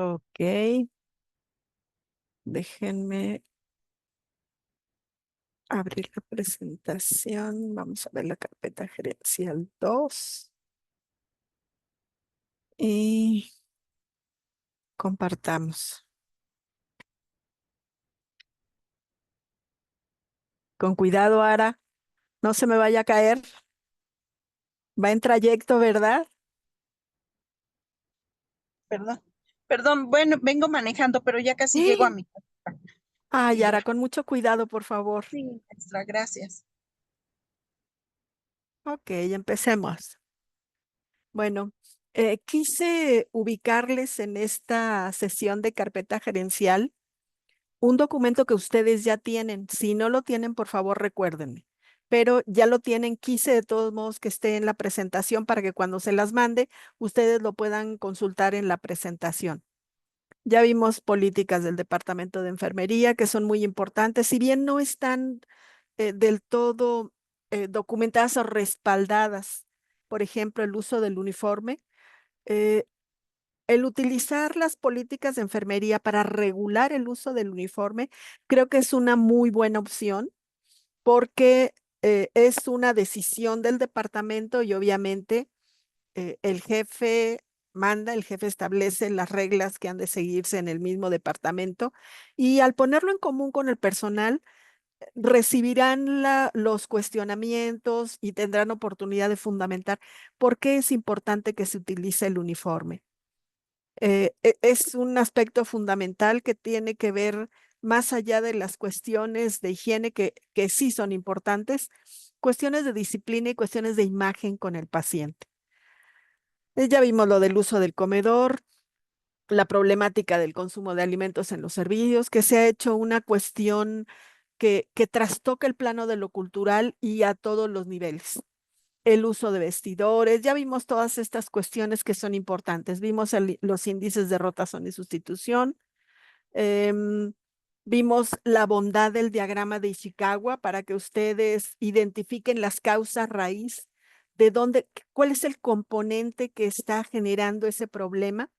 Ok, déjenme abrir la presentación. Vamos a ver la carpeta gerencial 2 y compartamos. Con cuidado, Ara, no se me vaya a caer. Va en trayecto, ¿verdad? Perdón, perdón, bueno, vengo manejando, pero ya casi llego a mi casa. Ay, Sí, Ara, ya. con mucho cuidado, por favor. Sí, extra, gracias. Ok, empecemos. Bueno, quise ubicarles en esta sesión de carpeta gerencial un documento que ustedes ya tienen. Si no lo tienen, por favor, recuérdenme. Pero ya lo tienen, quise de todos modos que esté en la presentación para que cuando se las mande, ustedes lo puedan consultar en la presentación. Ya vimos políticas del Departamento de Enfermería que son muy importantes, si bien no están del todo documentadas o respaldadas. Por ejemplo, el uso del uniforme. eh, el utilizar las políticas de enfermería para regular el uso del uniforme, creo que es una muy buena opción porque es una decisión del departamento y obviamente el jefe manda, el jefe establece las reglas que han de seguirse en el mismo departamento y al ponerlo en común con el personal, recibirán los cuestionamientos y tendrán oportunidad de fundamentar por qué es importante que se utilice el uniforme. Es un aspecto fundamental que tiene que ver más allá de las cuestiones de higiene que sí son importantes, cuestiones de disciplina y cuestiones de imagen con el paciente. Ya vimos lo del uso del comedor, la problemática del consumo de alimentos en los servicios, que se ha hecho una cuestión que trastoca el plano de lo cultural y a todos los niveles. El uso de vestidores, ya vimos todas estas cuestiones que son importantes. Vimos los índices de rotación y sustitución. em, Vimos la bondad del diagrama de Ishikawa para que ustedes identifiquen las causas raíz de dónde, cuál es el componente que está generando ese problema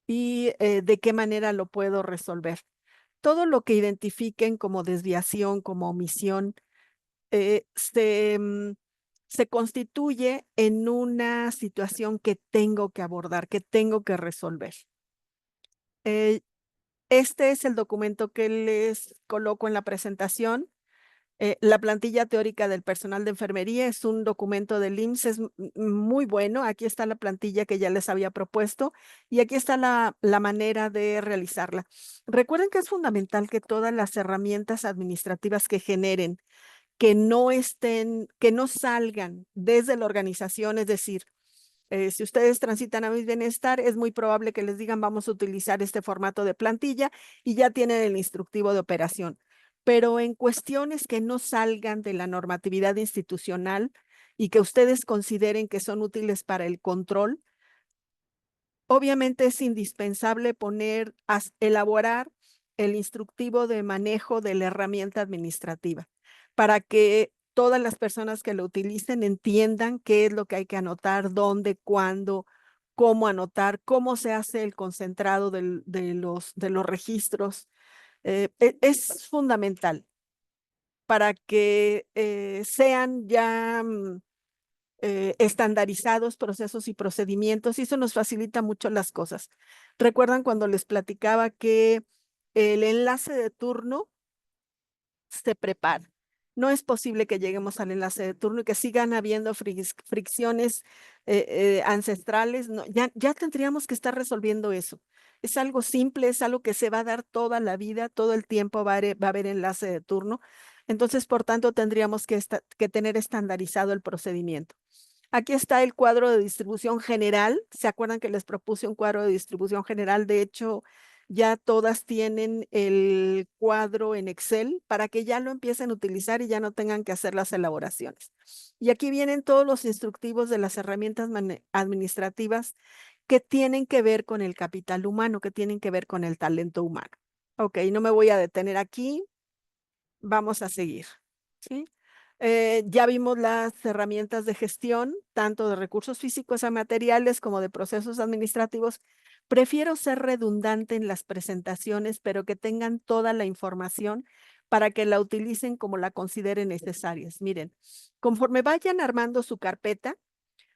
y de qué manera lo puedo resolver. Todo lo que identifiquen como desviación, como omisión, se constituye en una situación que tengo que abordar, que tengo que resolver. Eh, este es el documento que les coloco en la presentación. La plantilla teórica del personal de enfermería es un documento del IMSS, es muy bueno. Aquí está la plantilla que ya les había propuesto y aquí está la manera de realizarla. Recuerden que es fundamental que todas las herramientas administrativas que generen, que no estén, que no salgan desde la organización, es decir, si ustedes transitan a Mi Bienestar, es muy probable que les digan vamos a utilizar este formato de plantilla y ya tienen el instructivo de operación. Pero en cuestiones que no salgan de la normatividad institucional y que ustedes consideren que son útiles para el control, obviamente es indispensable elaborar el instructivo de manejo de la herramienta administrativa para que todas las personas que lo utilicen entiendan qué es lo que hay que anotar, dónde, cuándo, cómo anotar, cómo se hace el concentrado de los registros. Es fundamental para que sean ya estandarizados procesos y procedimientos y eso nos facilita mucho las cosas. ¿Recuerdan cuando les platicaba que el enlace de turno se prepara? No es posible que lleguemos al enlace de turno y que sigan habiendo fricciones ancestrales. No, ya tendríamos que estar resolviendo eso. Es algo simple, es algo que se va a dar toda la vida, todo el tiempo va a haber enlace de turno. Entonces, por tanto, tendríamos que tener estandarizado el procedimiento. Aquí está el cuadro de distribución general. ¿Se acuerdan que les propuse un cuadro de distribución general? De hecho, ya todas tienen el cuadro en Excel para que ya lo empiecen a utilizar y ya no tengan que hacer las elaboraciones. Y aquí vienen todos los instructivos de las herramientas administrativas que tienen que ver con el capital humano, que tienen que ver con el talento humano. Ok, no me voy a detener aquí. Vamos a seguir. ¿Sí? Ya vimos las herramientas de gestión, tanto de recursos físicos a materiales como de procesos administrativos, Prefiero ser redundante en las presentaciones, pero que tengan toda la información para que la utilicen como la consideren necesarias. Miren, conforme vayan armando su carpeta,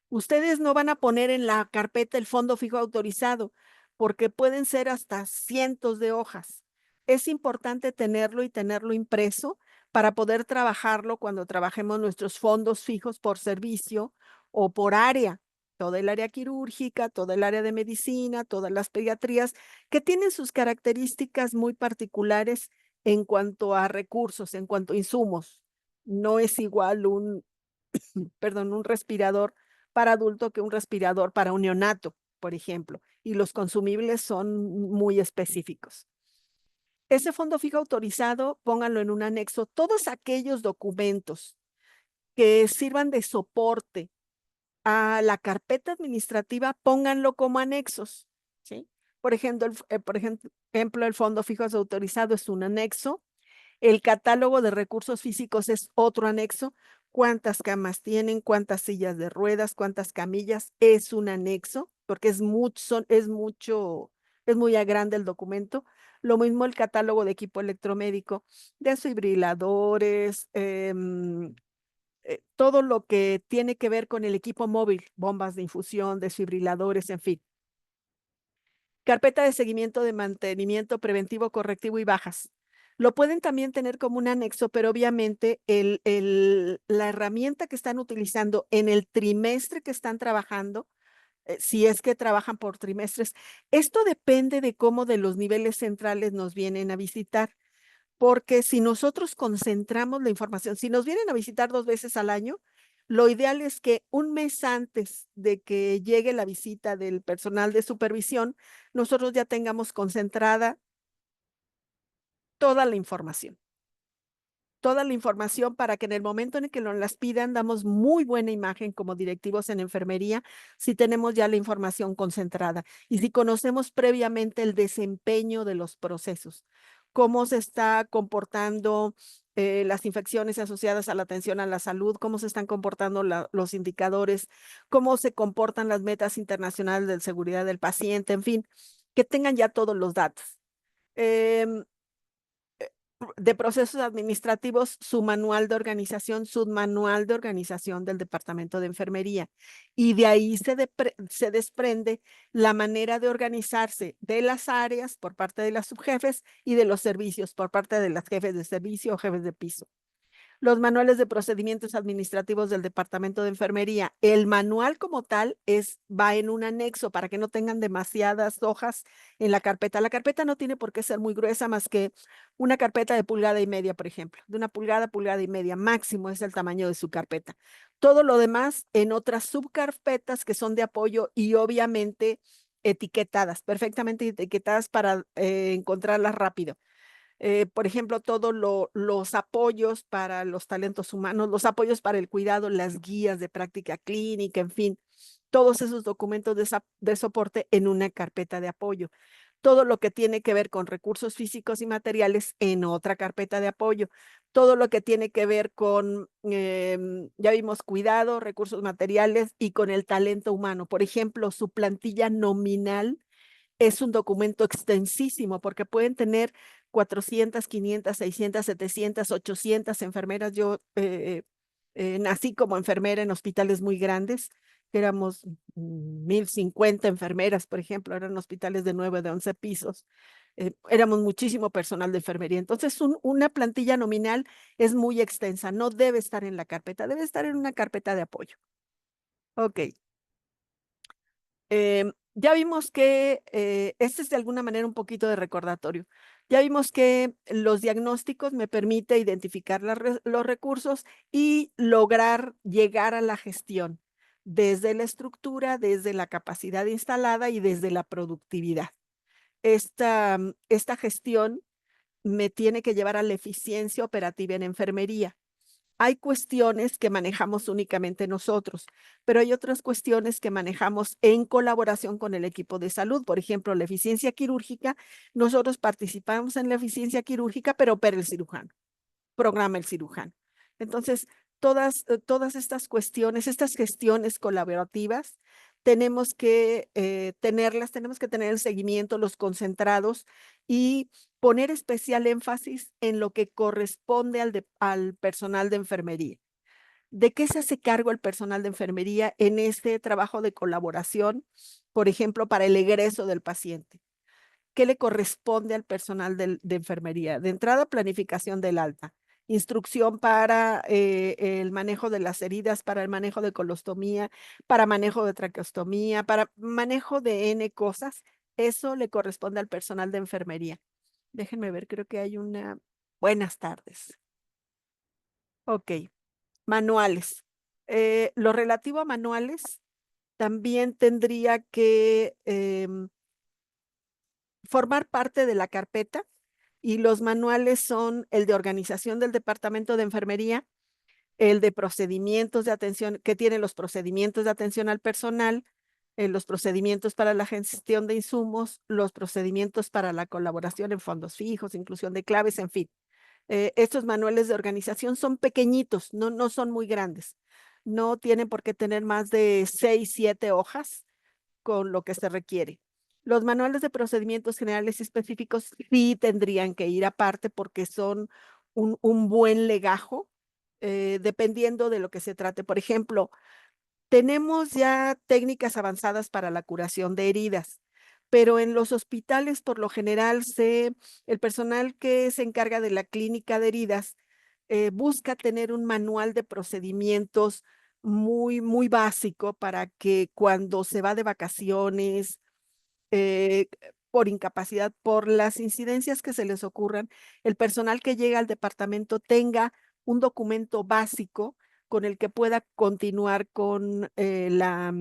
ustedes no van a poner en la carpeta el fondo fijo autorizado, porque pueden ser hasta cientos de hojas. Es importante tenerlo y tenerlo impreso para poder trabajarlo cuando trabajemos nuestros fondos fijos por servicio o por área. Toda el área quirúrgica, toda el área de medicina, todas las pediatrías, que tienen sus características muy particulares en cuanto a recursos, en cuanto a insumos. No es igual un respirador para adulto que un respirador para un neonato, por ejemplo, y los consumibles son muy específicos. Ese fondo fijo autorizado, pónganlo en un anexo. Todos aquellos documentos que sirvan de soporte a la carpeta administrativa, pónganlo como anexos, ¿sí? Por ejemplo, el fondo fijo autorizado es un anexo. El catálogo de recursos físicos es otro anexo. ¿Cuántas camas tienen? ¿Cuántas sillas de ruedas? ¿Cuántas camillas? Es un anexo, porque es muy grande el documento. Lo mismo el catálogo de equipo electromédico, desfibriladores, todo lo que tiene que ver con el equipo móvil, bombas de infusión, desfibriladores, en fin. Carpeta de seguimiento de mantenimiento preventivo, correctivo y bajas. Lo pueden también tener como un anexo, pero obviamente la herramienta que están utilizando en el trimestre que están trabajando, si es que trabajan por trimestres, esto depende de cómo de los niveles centrales nos vienen a visitar. Porque si nosotros concentramos la información, si nos vienen a visitar 2 veces al año, lo ideal es que un mes antes de que llegue la visita del personal de supervisión, nosotros ya tengamos concentrada toda la información. Toda la información para que en el momento en el que nos las pidan, damos muy buena imagen como directivos en enfermería si tenemos ya la información concentrada y si conocemos previamente el desempeño de los procesos, cómo se está comportando las infecciones asociadas a la atención a la salud, cómo se están comportando los indicadores, cómo se comportan las metas internacionales de seguridad del paciente, en fin, que tengan ya todos los datos. Em, de procesos administrativos, su manual de organización, su manual de organización del Departamento de Enfermería. Y de ahí se desprende la manera de organizarse de las áreas por parte de las subjefes y de los servicios por parte de las jefes de servicio o jefes de piso. Los manuales de procedimientos administrativos del Departamento de Enfermería. El manual como tal va en un anexo para que no tengan demasiadas hojas en la carpeta. La carpeta no tiene por qué ser muy gruesa más que una carpeta de 1,5 pulgadas, por ejemplo. De 1 pulgada, 1,5 pulgadas, máximo es el tamaño de su carpeta. Todo lo demás en otras subcarpetas que son de apoyo y obviamente etiquetadas, perfectamente etiquetadas para encontrarlas rápido. Por ejemplo, todos los apoyos para los talentos humanos, los apoyos para el cuidado, las guías de práctica clínica, en fin, todos esos documentos de soporte en una carpeta de apoyo. Todo lo que tiene que ver con recursos físicos y materiales en otra carpeta de apoyo. Todo lo que tiene que ver con, ya vimos, cuidado, recursos materiales y con el talento humano. Por ejemplo, su plantilla nominal es un documento extensísimo porque pueden tener 400, 500, 600, 700, 800 enfermeras. Yo nací como enfermera en hospitales muy grandes. Éramos 1,050 enfermeras, por ejemplo, eran hospitales de 9, de 11 pisos. Éramos muchísimo personal de enfermería. Entonces, una plantilla nominal es muy extensa. No debe estar en la carpeta, debe estar en una carpeta de apoyo. Ok. Ya vimos que, este es de alguna manera un poquito de recordatorio. Ya vimos que los diagnósticos me permite identificar los recursos y lograr llegar a la gestión desde la estructura, desde la capacidad instalada y desde la productividad. Esta gestión me tiene que llevar a la eficiencia operativa en enfermería. Hay cuestiones que manejamos únicamente nosotros, pero hay otras cuestiones que manejamos en colaboración con el equipo de salud. Por ejemplo, la eficiencia quirúrgica, nosotros participamos en la eficiencia quirúrgica, pero opera el cirujano, programa el cirujano. Entonces, todas estas cuestiones, estas gestiones colaborativas tenemos que tenemos que tener el seguimiento, los concentrados y poner especial énfasis en lo que corresponde al personal de enfermería. ¿De qué se hace cargo el personal de enfermería en este trabajo de colaboración, por ejemplo, para el egreso del paciente? ¿Qué le corresponde al personal de enfermería? De entrada, planificación del alta, instrucción para el manejo de las heridas, para el manejo de colostomía, para manejo de traqueostomía, para manejo de N cosas. Eso le corresponde al personal de enfermería. Déjenme ver, creo que hay una. Buenas tardes. Ok, manuales. Lo relativo a manuales también tendría que formar parte de la carpeta y los manuales son el de organización del departamento de enfermería, el de procedimientos de atención, que tiene los procedimientos de atención al personal, los procedimientos para la gestión de insumos, los procedimientos para la colaboración en fondos fijos, inclusión de claves, en fin. Estos manuales de organización son pequeñitos, no son muy grandes. No tienen por qué tener más de 6, 7 hojas con lo que se requiere. Los manuales de procedimientos generales y específicos sí tendrían que ir aparte porque son un buen legajo, dependiendo de lo que se trate. Por ejemplo, tenemos ya técnicas avanzadas para la curación de heridas, pero en los hospitales, por lo general, el personal que se encarga de la clínica de heridas busca tener un manual de procedimientos muy básico para que cuando se va de vacaciones, eh, por incapacidad, por las incidencias que se les ocurran, el personal que llega al departamento tenga un documento básico con el que pueda continuar con la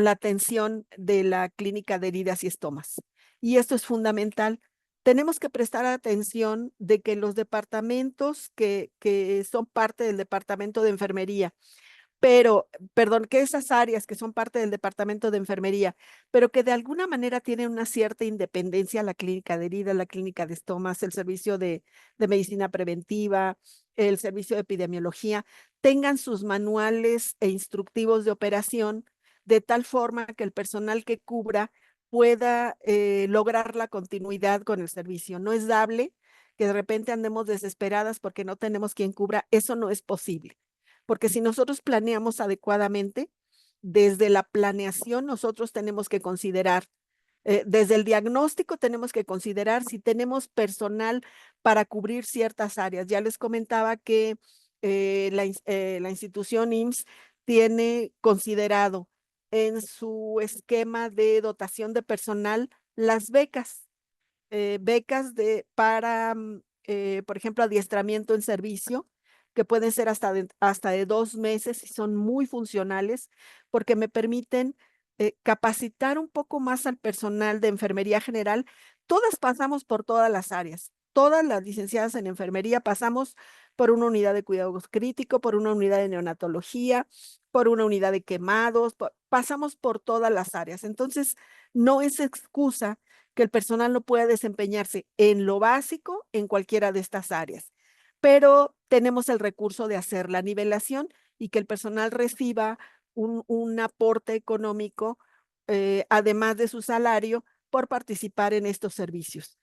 atención de la clínica de heridas y estomas. Y esto es fundamental. Tenemos que prestar atención de que los departamentos que son parte del departamento de enfermería, pero, perdón, que esas áreas que son parte del departamento de enfermería, pero que de alguna manera tienen una cierta independencia, la clínica de heridas, la clínica de estomas, el servicio de medicina preventiva, el servicio de epidemiología, tengan sus manuales e instructivos de operación de tal forma que el personal que cubra pueda lograr la continuidad con el servicio. No es dable que de repente andemos desesperadas porque no tenemos quien cubra, eso no es posible. Porque si nosotros planeamos adecuadamente, desde la planeación nosotros tenemos que considerar, desde el diagnóstico tenemos que considerar si tenemos personal para cubrir ciertas áreas. Ya les comentaba que la institución IMSS tiene considerado en su esquema de dotación de personal las becas por ejemplo, adiestramiento en servicio, que pueden ser hasta de 2 meses y son muy funcionales porque me permiten capacitar un poco más al personal de enfermería general. Todas pasamos por todas las áreas. Todas las licenciadas en enfermería pasamos por una unidad de cuidados críticos, por una unidad de neonatología, por una unidad de quemados, pasamos por todas las áreas. Entonces, no es excusa que el personal no pueda desempeñarse en lo básico en cualquiera de estas áreas, pero tenemos el recurso de hacer la nivelación y que el personal reciba un aporte económico, además de su salario, por participar en estos servicios.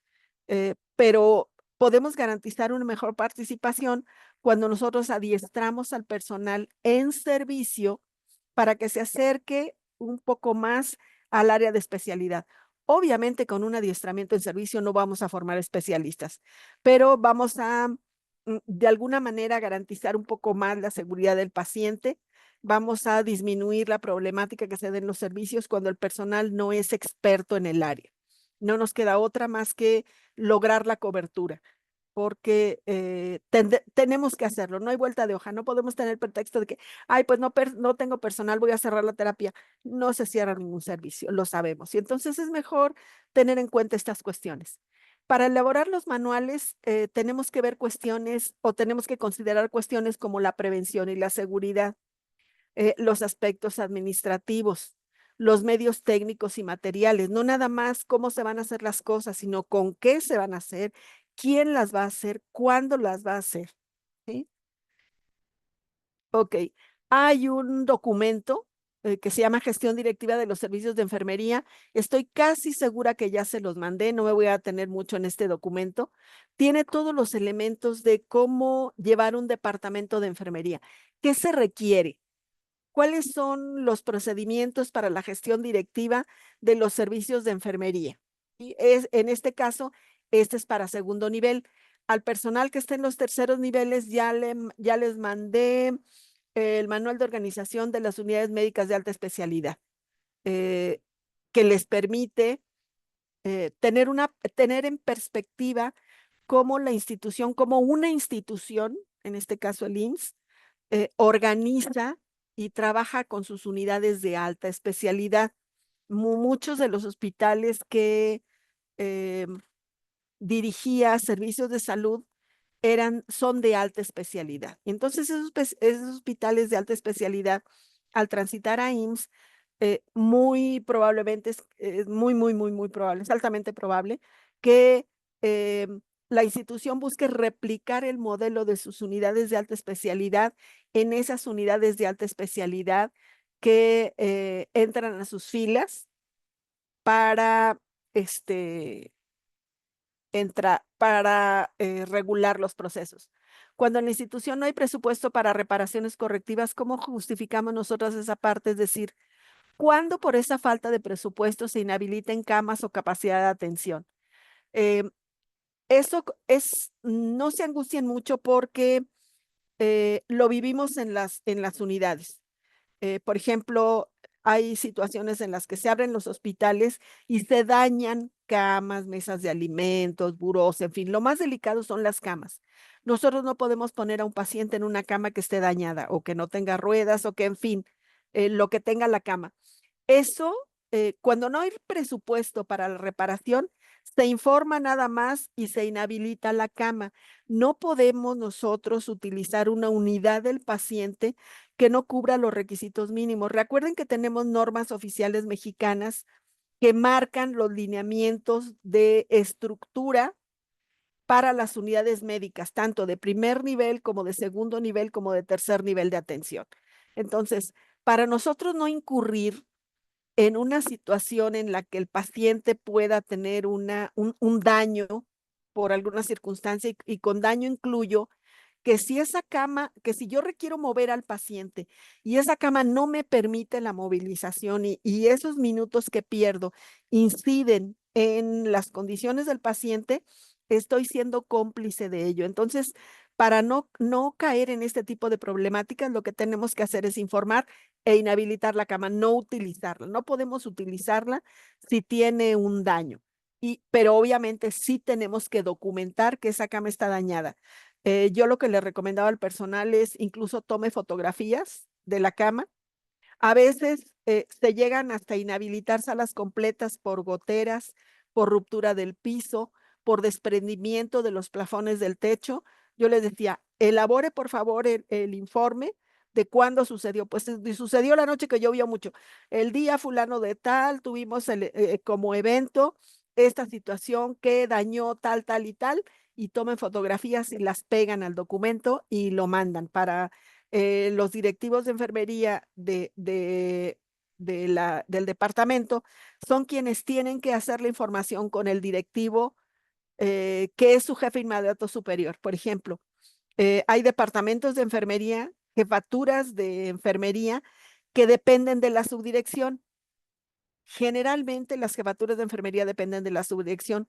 Pero podemos garantizar una mejor participación cuando nosotros adiestramos al personal en servicio para que se acerque un poco más al área de especialidad. Obviamente con un adiestramiento en servicio no vamos a formar especialistas, pero vamos a de alguna manera garantizar un poco más la seguridad del paciente. Vamos a disminuir la problemática que se da en los servicios cuando el personal no es experto en el área. No nos queda otra más que lograr la cobertura porque tenemos que hacerlo, no hay vuelta de hoja, no podemos tener el pretexto de que, ay, pues no tengo personal, voy a cerrar la terapia. No se cierra ningún servicio, lo sabemos. Y entonces es mejor tener en cuenta estas cuestiones. Para elaborar los manuales, tenemos que ver cuestiones o tenemos que considerar cuestiones como la prevención y la seguridad, los aspectos administrativos, los medios técnicos y materiales, no nada más cómo se van a hacer las cosas, sino con qué se van a hacer, quién las va a hacer, cuándo las va a hacer. ¿Sí? Ok, hay un documento que se llama Gestión Directiva de los Servicios de Enfermería. Estoy casi segura que ya se los mandé, no me voy a tener mucho en este documento. Tiene todos los elementos de cómo llevar un departamento de enfermería. ¿Qué se requiere? ¿Cuáles son los procedimientos para la gestión directiva de los servicios de enfermería? Y en este caso, este es para segundo nivel. Al personal que esté en los terceros niveles ya les mandé el manual de organización de las unidades médicas de alta especialidad, eh, que les permite tener en perspectiva cómo la institución, como una institución, en este caso el IMSS, organiza y trabaja con sus unidades de alta especialidad. Muchos de los hospitales que eh, dirigía servicios de salud son de alta especialidad. Entonces, esos hospitales de alta especialidad, al transitar a IMSS, muy probablemente, es muy probable, es altamente probable que eh, la institución busque replicar el modelo de sus unidades de alta especialidad en esas unidades de alta especialidad que entran a sus filas para regular los procesos. Cuando en la institución no hay presupuesto para reparaciones correctivas, ¿cómo justificamos nosotros esa parte? Es decir, ¿cuándo por esa falta de presupuesto se inhabiliten camas o capacidad de atención? Eh, no se angustien mucho porque lo vivimos en las unidades. Por ejemplo, hay situaciones en las que se abren los hospitales y se dañan camas, mesas de alimentos, burós, en fin, lo más delicado son las camas. Nosotros no podemos poner a un paciente en una cama que esté dañada o que no tenga ruedas o que, en fin, lo que tenga la cama. Eso, cuando no hay presupuesto para la reparación, se informa nada más y se inhabilita la cama. No podemos nosotros utilizar una unidad del paciente que no cubra los requisitos mínimos. Recuerden que tenemos normas oficiales mexicanas que marcan los lineamientos de estructura para las unidades médicas, tanto de primer nivel como de segundo nivel como de tercer nivel de atención. Entonces, para nosotros no incurrir en una situación en la que el paciente pueda tener un daño por alguna circunstancia y con daño incluyo que si esa cama, que si yo requiero mover al paciente y esa cama no me permite la movilización y esos minutos que pierdo inciden en las condiciones del paciente, estoy siendo cómplice de ello. Entonces, para no caer en este tipo de problemáticas, lo que tenemos que hacer es informar e inhabilitar la cama, no utilizarla. No podemos utilizarla si tiene un daño. Pero obviamente sí tenemos que documentar que esa cama está dañada. Yo lo que le recomendaba al personal es incluso tome fotografías de la cama. A veces se llegan hasta inhabilitar salas completas por goteras, por ruptura del piso, por desprendimiento de los plafones del techo. Yo les decía, elabore por favor el informe de cuándo sucedió. Pues sucedió la noche que llovió mucho. El día fulano de tal, tuvimos como evento esta situación que dañó tal y tal, y tomen fotografías y las pegan al documento y lo mandan para los directivos de enfermería del departamento son quienes tienen que hacer la información con el directivo que es su jefe inmediato superior. Por ejemplo, hay departamentos de enfermería, jefaturas de enfermería que dependen de la subdirección. Generalmente las jefaturas de enfermería dependen de la subdirección.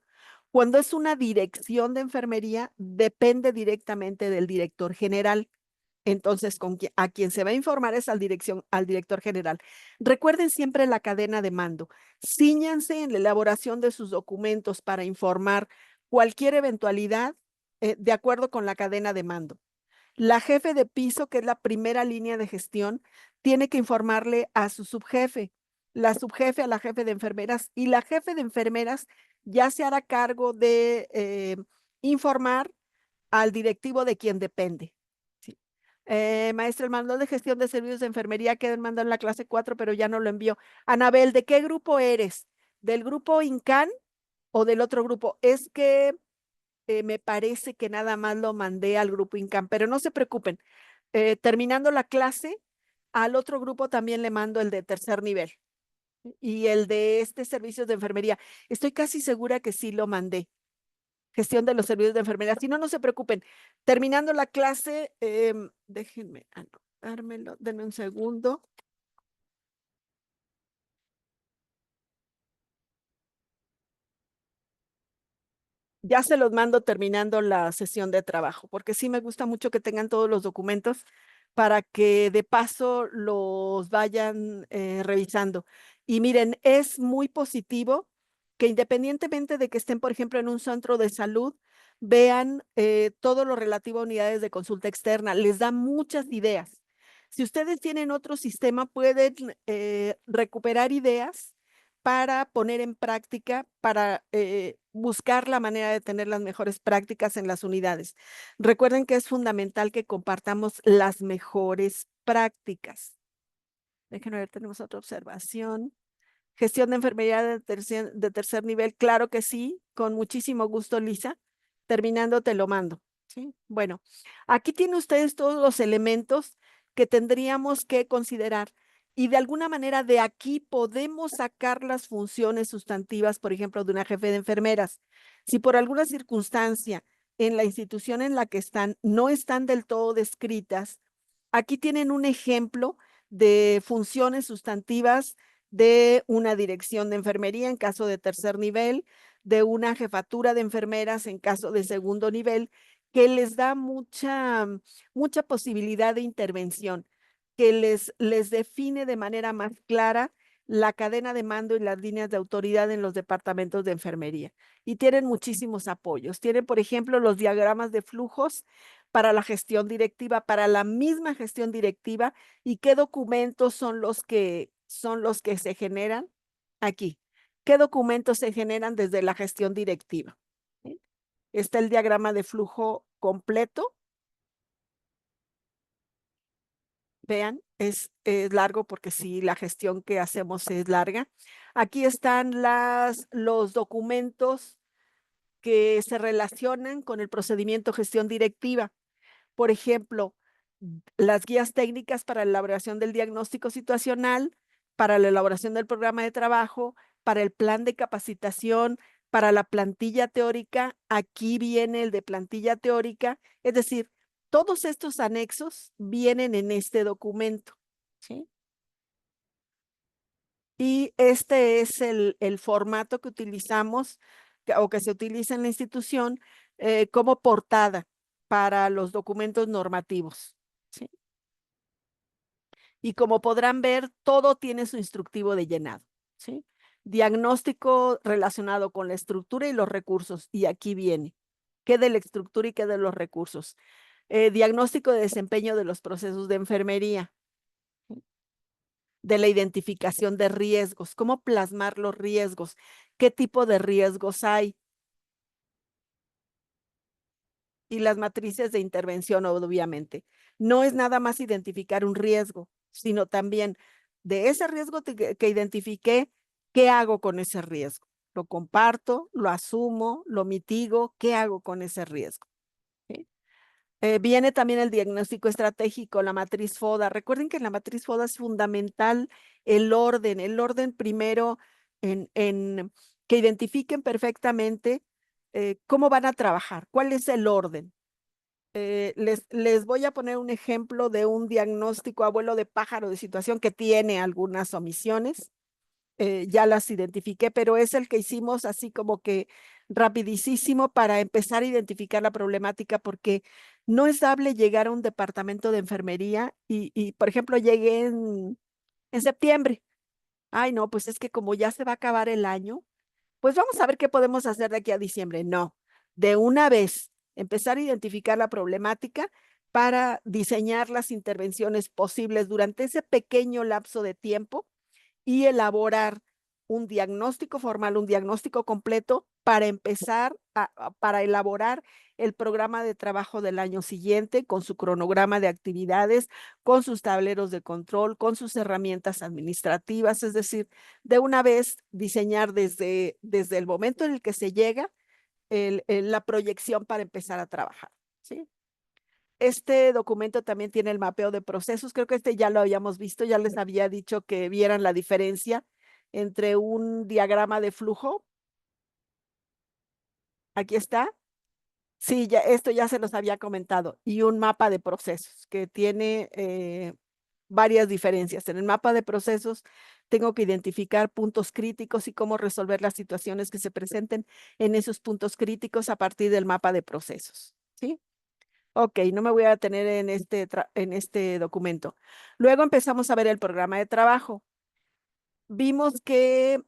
Cuando es una dirección de enfermería, depende directamente del director general. Entonces, a quien se va a informar es al director general. Recuerden siempre la cadena de mando. Cíñanse en la elaboración de sus documentos para informar cualquier eventualidad de acuerdo con la cadena de mando. La jefe de piso, que es la primera línea de gestión, tiene que informarle a su subjefe, la subjefe a la jefe de enfermeras y la jefe de enfermeras ya se hará cargo de informar al directivo de quien depende. Sí. Maestra, el manual de gestión de servicios de enfermería queda mandado en la clase 4, pero ya no lo envió. Anabel, ¿de qué grupo eres? ¿Del grupo INCAN o del otro grupo? Es que me parece que nada más lo mandé al grupo INCAN, pero no se preocupen. Terminando la clase, Al otro grupo también le mando el de tercer nivel y el de servicios de enfermería. Estoy casi segura que sí lo mandé. Gestión de los servicios de enfermería. Si no, no se preocupen. Terminando la clase, déjenme anotármelo, denme un segundo. Ya se los mando terminando la sesión de trabajo, porque sí me gusta mucho que tengan todos los documentos para que de paso los vayan revisando. Y miren, es muy positivo que independientemente de que estén, por ejemplo, en un centro de salud, vean todo lo relativo a unidades de consulta externa. Les da muchas ideas. Si ustedes tienen otro sistema, pueden recuperar ideas para poner en práctica, para buscar la manera de tener las mejores prácticas en las unidades. Recuerden que es fundamental que compartamos las mejores prácticas. Déjenme ver, tenemos otra observación. Gestión de enfermería de tercer nivel, claro que sí, con muchísimo gusto, Lisa. Terminando, te lo mando. ¿Sí? Bueno, aquí tienen ustedes todos los elementos que tendríamos que considerar. Y de alguna manera de aquí podemos sacar las funciones sustantivas, por ejemplo, de una jefe de enfermeras. Si por alguna circunstancia en la institución en la que están no están del todo descritas, aquí tienen un ejemplo de funciones sustantivas de una dirección de enfermería en caso de tercer nivel, de una jefatura de enfermeras en caso de segundo nivel, que les da mucha posibilidad de intervención, que les define de manera más clara la cadena de mando y las líneas de autoridad en los departamentos de enfermería. Y tienen muchísimos apoyos. Tienen, por ejemplo, los diagramas de flujos para la gestión directiva, para la misma gestión directiva y qué documentos son los que se generan aquí. ¿Qué documentos se generan desde la gestión directiva? ¿Sí? Está el diagrama de flujo completo. Vean, es largo porque sí, la gestión que hacemos es larga. Aquí están los documentos que se relacionan con el procedimiento gestión directiva. Por ejemplo, las guías técnicas para la elaboración del diagnóstico situacional, para la elaboración del programa de trabajo, para el plan de capacitación, para la plantilla teórica. Aquí viene el de plantilla teórica. Es decir, todos estos anexos vienen en este documento. ¿Sí? Y este es el formato que utilizamos o que se utiliza en la institución como portada para los documentos normativos. ¿Sí? Y como podrán ver, todo tiene su instructivo de llenado. ¿Sí? Diagnóstico relacionado con la estructura y los recursos. Y aquí viene. ¿Qué de la estructura y qué de los recursos? Diagnóstico de desempeño de los procesos de enfermería, de la identificación de riesgos, cómo plasmar los riesgos, qué tipo de riesgos hay y las matrices de intervención, obviamente. No es nada más identificar un riesgo, sino también de ese riesgo que identifiqué, ¿qué hago con ese riesgo? ¿Lo comparto? ¿Lo asumo? ¿Lo mitigo? ¿Qué hago con ese riesgo? ¿Sí? Viene también el diagnóstico estratégico, la matriz FODA. Recuerden que en la matriz FODA es fundamental el orden primero que identifiquen perfectamente cómo van a trabajar, cuál es el orden. Les voy a poner un ejemplo de un diagnóstico abuelo de pájaro de situación que tiene algunas omisiones. Ya las identifiqué, pero es el que hicimos así como que rapidísimo para empezar a identificar la problemática, porque no es dable llegar a un departamento de enfermería por ejemplo, llegué en septiembre. Ay, no, pues es que como ya se va a acabar el año, pues vamos a ver qué podemos hacer de aquí a diciembre. No, de una vez, empezar a identificar la problemática para diseñar las intervenciones posibles durante ese pequeño lapso de tiempo y elaborar un diagnóstico formal, un diagnóstico completo para empezar para elaborar el programa de trabajo del año siguiente con su cronograma de actividades, con sus tableros de control, con sus herramientas administrativas, es decir, de una vez diseñar desde el momento en el que se llega la proyección para empezar a trabajar. ¿Sí? Este documento también tiene el mapeo de procesos. Creo que este ya lo habíamos visto, ya les había dicho que vieran la diferencia entre un diagrama de flujo. Aquí está. Sí, ya, esto ya se los había comentado. Y un mapa de procesos que tiene varias diferencias. En el mapa de procesos tengo que identificar puntos críticos y cómo resolver las situaciones que se presenten en esos puntos críticos a partir del mapa de procesos. ¿Sí? Ok, no me voy a detener en este documento. Luego empezamos a ver el programa de trabajo. Vimos que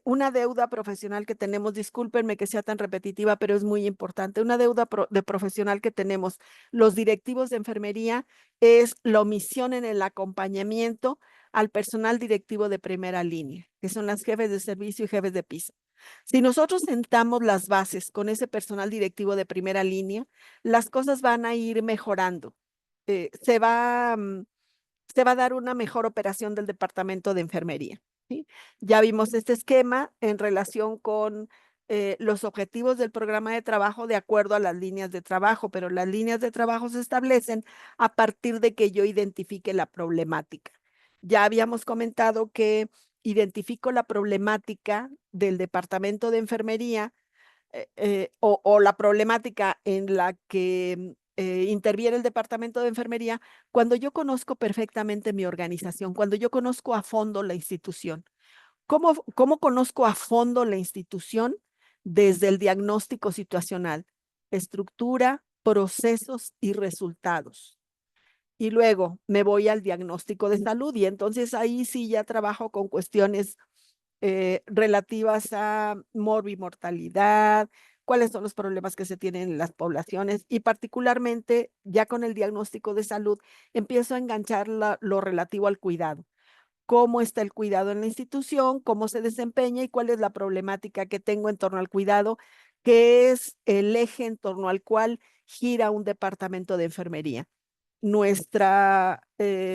una deuda profesional que tenemos, discúlpenme que sea tan repetitiva, pero es muy importante, una deuda de profesional que tenemos los directivos de enfermería es la omisión en el acompañamiento al personal directivo de primera línea, que son las jefes de servicio y jefes de piso. Si nosotros sentamos las bases con ese personal directivo de primera línea, las cosas van a ir mejorando. Se va a dar una mejor operación del departamento de enfermería. ¿Sí? Ya vimos este esquema en relación con los objetivos del programa de trabajo de acuerdo a las líneas de trabajo, pero las líneas de trabajo se establecen a partir de que yo identifique la problemática. Ya habíamos comentado que identifico la problemática del departamento de enfermería o la problemática en la que interviene el departamento de enfermería cuando yo conozco perfectamente mi organización, cuando yo conozco a fondo la institución. ¿Cómo conozco a fondo la institución? Desde el diagnóstico situacional, estructura, procesos y resultados. Y luego me voy al diagnóstico de salud y entonces ahí sí ya trabajo con cuestiones relativas a morbimortalidad, cuáles son los problemas que se tienen en las poblaciones y particularmente ya con el diagnóstico de salud empiezo a enganchar lo relativo al cuidado. Cómo está el cuidado en la institución, cómo se desempeña y cuál es la problemática que tengo en torno al cuidado, que es el eje en torno al cual gira un departamento de enfermería. Nuestra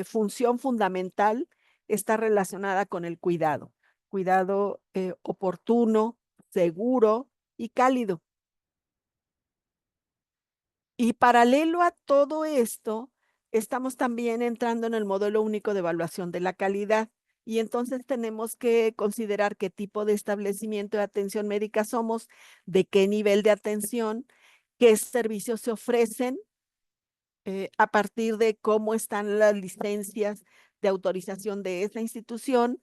función fundamental está relacionada con el cuidado oportuno, seguro y cálido. Y paralelo a todo esto, estamos también entrando en el modelo único de evaluación de la calidad. Y entonces tenemos que considerar qué tipo de establecimiento de atención médica somos, de qué nivel de atención, qué servicios se ofrecen a partir de cómo están las licencias de autorización de esa institución,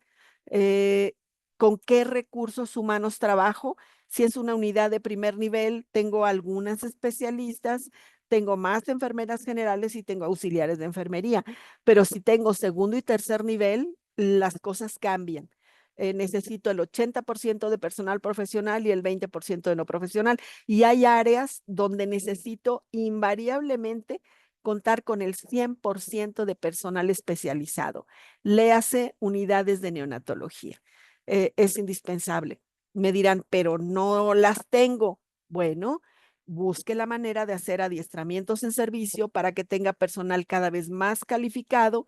eh, con qué recursos humanos trabajo. Si es una unidad de primer nivel, tengo algunas especialistas, tengo más enfermeras generales y tengo auxiliares de enfermería. Pero si tengo segundo y tercer nivel, las cosas cambian. Necesito el 80% de personal profesional y el 20% de no profesional. Y hay áreas donde necesito invariablemente contar con el 100% de personal especializado. Léase unidades de neonatología. Es indispensable. Me dirán, pero no las tengo. Bueno, busque la manera de hacer adiestramientos en servicio para que tenga personal cada vez más calificado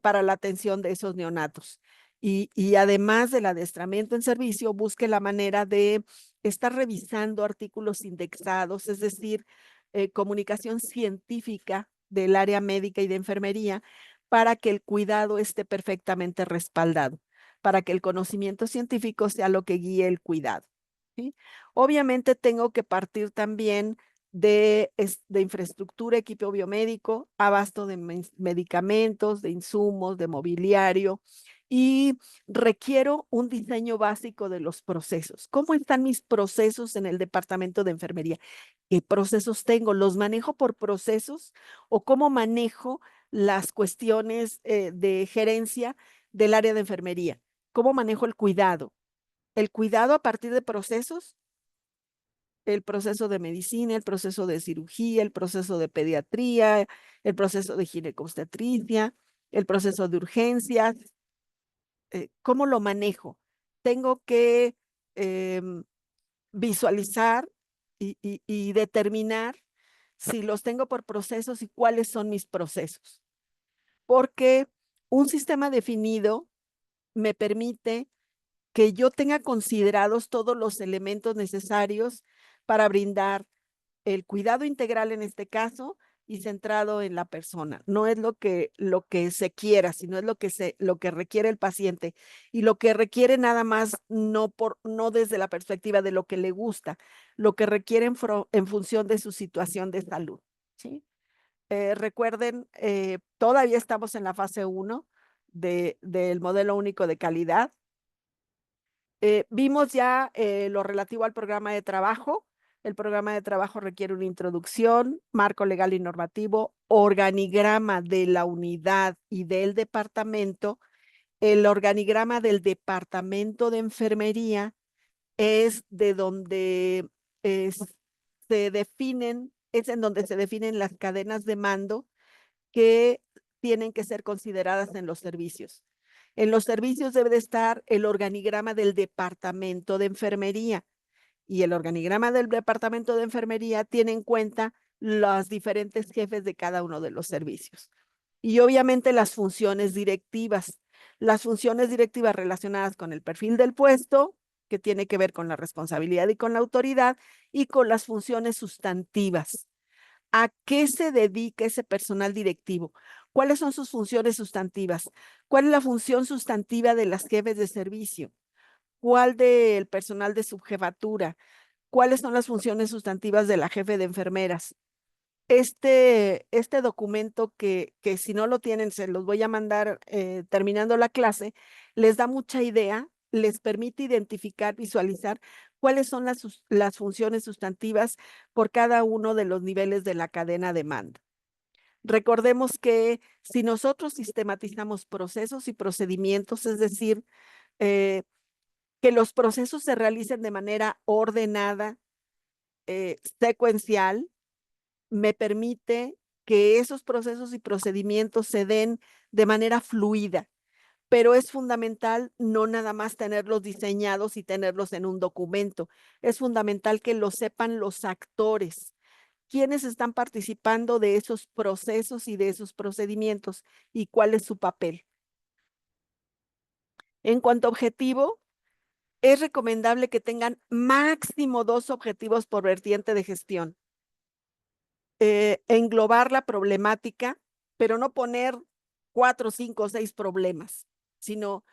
para la atención de esos neonatos. Y además del adiestramiento en servicio, busque la manera de estar revisando artículos indexados, es decir, comunicación científica del área médica y de enfermería para que el cuidado esté perfectamente respaldado, para que el conocimiento científico sea lo que guíe el cuidado. ¿Sí? Obviamente tengo que partir también de infraestructura, equipo biomédico, abasto de medicamentos, de insumos, de mobiliario y requiero un diseño básico de los procesos. ¿Cómo están mis procesos en el departamento de enfermería? ¿Qué procesos tengo? ¿Los manejo por procesos o cómo manejo las cuestiones de gerencia del área de enfermería? ¿Cómo manejo el cuidado? ¿El cuidado a partir de procesos? El proceso de medicina, el proceso de cirugía, el proceso de pediatría, el proceso de ginecobstetricia, el proceso de urgencias. ¿Cómo lo manejo? Tengo que em, visualizar y determinar si los tengo por procesos y cuáles son mis procesos. Porque un sistema definido me permite que yo tenga considerados todos los elementos necesarios para brindar el cuidado integral en este caso, y centrado en la persona. No es lo que se quiera, sino es lo que requiere el paciente y lo que requiere nada más no desde la perspectiva de lo que le gusta, lo que requiere en función de su situación de salud, ¿sí? Recuerden, todavía estamos en la fase uno del modelo único de calidad. Vimos ya lo relativo al programa de trabajo. El programa de trabajo requiere una introducción, marco legal y normativo, organigrama de la unidad y del departamento. El organigrama del departamento de enfermería es de donde es- es en donde se definen las cadenas de mando que tienen que ser consideradas en los servicios. En los servicios debe de estar el organigrama del departamento de enfermería y el organigrama del departamento de enfermería tiene en cuenta los diferentes jefes de cada uno de los servicios. Y obviamente las funciones directivas relacionadas con el perfil del puesto, que tiene que ver con la responsabilidad y con la autoridad, y con las funciones sustantivas. ¿A qué se dedica ese personal directivo? ¿Cuáles son sus funciones sustantivas? ¿Cuál es la función sustantiva de las jefes de servicio? ¿Cuál del personal de subjefatura? ¿Cuáles son las funciones sustantivas de la jefe de enfermeras? Este documento que si no lo tienen, se los voy a mandar terminando la clase, les da mucha idea, les permite identificar, visualizar cuáles son las funciones sustantivas por cada uno de los niveles de la cadena de mando. Recordemos que si nosotros sistematizamos procesos y procedimientos, es decir, eh, que los procesos se realicen de manera ordenada, secuencial, me permite que esos procesos y procedimientos se den de manera fluida, pero es fundamental no nada más tenerlos diseñados y tenerlos en un documento. Es fundamental que lo sepan los actores, quienes están participando de esos procesos y de esos procedimientos y cuál es su papel. En cuanto a objetivo, es recomendable que tengan máximo 2 objetivos por vertiente de gestión. Englobar la problemática, pero no poner 4, 5 o 6 problemas, sino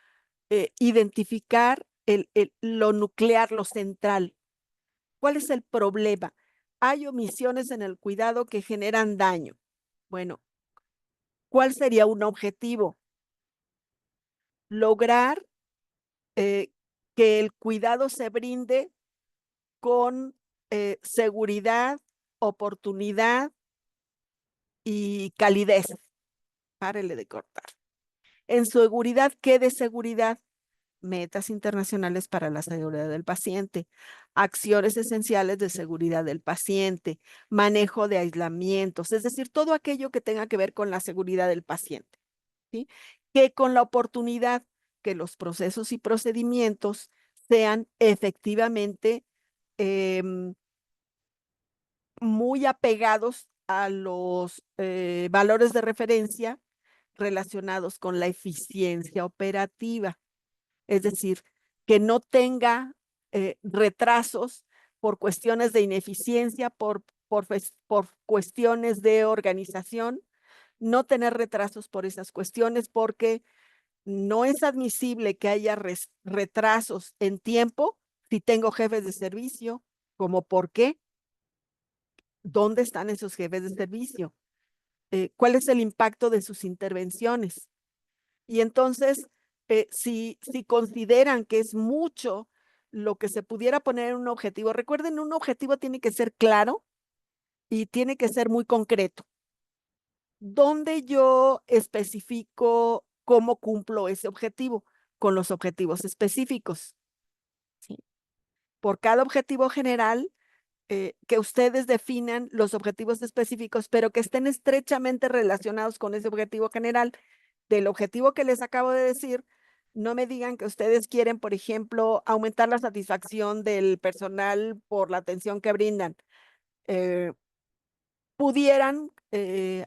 identificar lo nuclear, lo central. ¿Cuál es el problema? Hay omisiones en el cuidado que generan daño. Bueno, ¿cuál sería un objetivo? Lograr que el cuidado se brinde con seguridad, oportunidad y calidez. Párele de cortar. En seguridad, ¿qué de seguridad? Metas internacionales para la seguridad del paciente, acciones esenciales de seguridad del paciente, manejo de aislamientos, es decir, todo aquello que tenga que ver con la seguridad del paciente, ¿sí? Que con la oportunidad que los procesos y procedimientos sean efectivamente em, muy apegados a los valores de referencia relacionados con la eficiencia operativa. Es decir, que no tenga retrasos por cuestiones de ineficiencia, por cuestiones de organización, no tener retrasos por esas cuestiones, porque no es admisible que haya retrasos en tiempo si tengo jefes de servicio, como por qué, dónde están esos jefes de servicio, cuál es el impacto de sus intervenciones. Y entonces, si consideran que es mucho lo que se pudiera poner en un objetivo, recuerden, un objetivo tiene que ser claro y tiene que ser muy concreto. ¿Dónde yo especifico cómo cumplo ese objetivo? Con los objetivos específicos. ¿Sí? Por cada objetivo general, que ustedes definan los objetivos específicos, pero que estén estrechamente relacionados con ese objetivo general. Del objetivo que les acabo de decir, no me digan que ustedes quieren, por ejemplo, aumentar la satisfacción del personal por la atención que brindan. Eh, Pudieran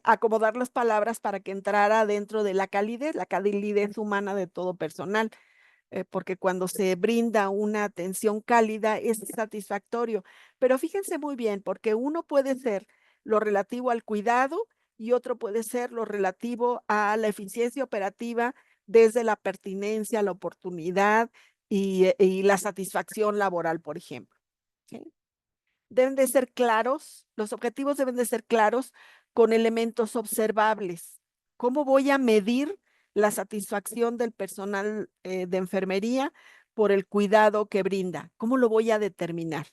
acomodar las palabras para que entrara dentro de la calidez humana de todo personal, porque cuando se brinda una atención cálida es satisfactorio. Pero fíjense muy bien, porque uno puede ser lo relativo al cuidado y otro puede ser lo relativo a la eficiencia operativa desde la pertinencia, la oportunidad y la satisfacción laboral, por ejemplo. ¿Sí? Deben de ser claros, los objetivos deben de ser claros con elementos observables. ¿Cómo voy a medir la satisfacción del personal de enfermería por el cuidado que brinda? ¿Cómo lo voy a determinar?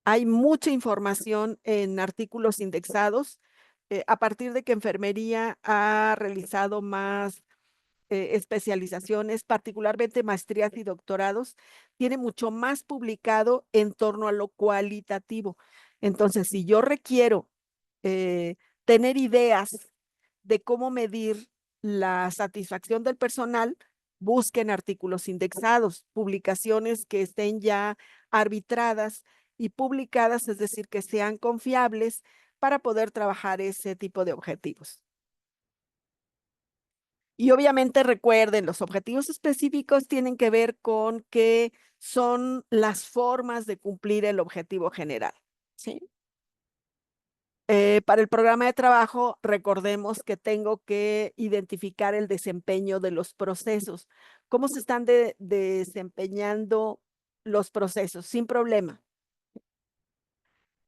Hay mucha información en artículos indexados a partir de que enfermería ha realizado más especializaciones, particularmente maestrías y doctorados, tiene mucho más publicado en torno a lo cualitativo. Entonces, si yo requiero eh, tener ideas de cómo medir la satisfacción del personal, busquen artículos indexados, publicaciones que estén ya arbitradas y publicadas, es decir, que sean confiables para poder trabajar ese tipo de objetivos. Y obviamente recuerden, los objetivos específicos tienen que ver con qué son las formas de cumplir el objetivo general. ¿Sí? Para el programa de trabajo, recordemos que tengo que identificar el desempeño de los procesos. ¿Cómo se están desempeñando los procesos? Sin problema.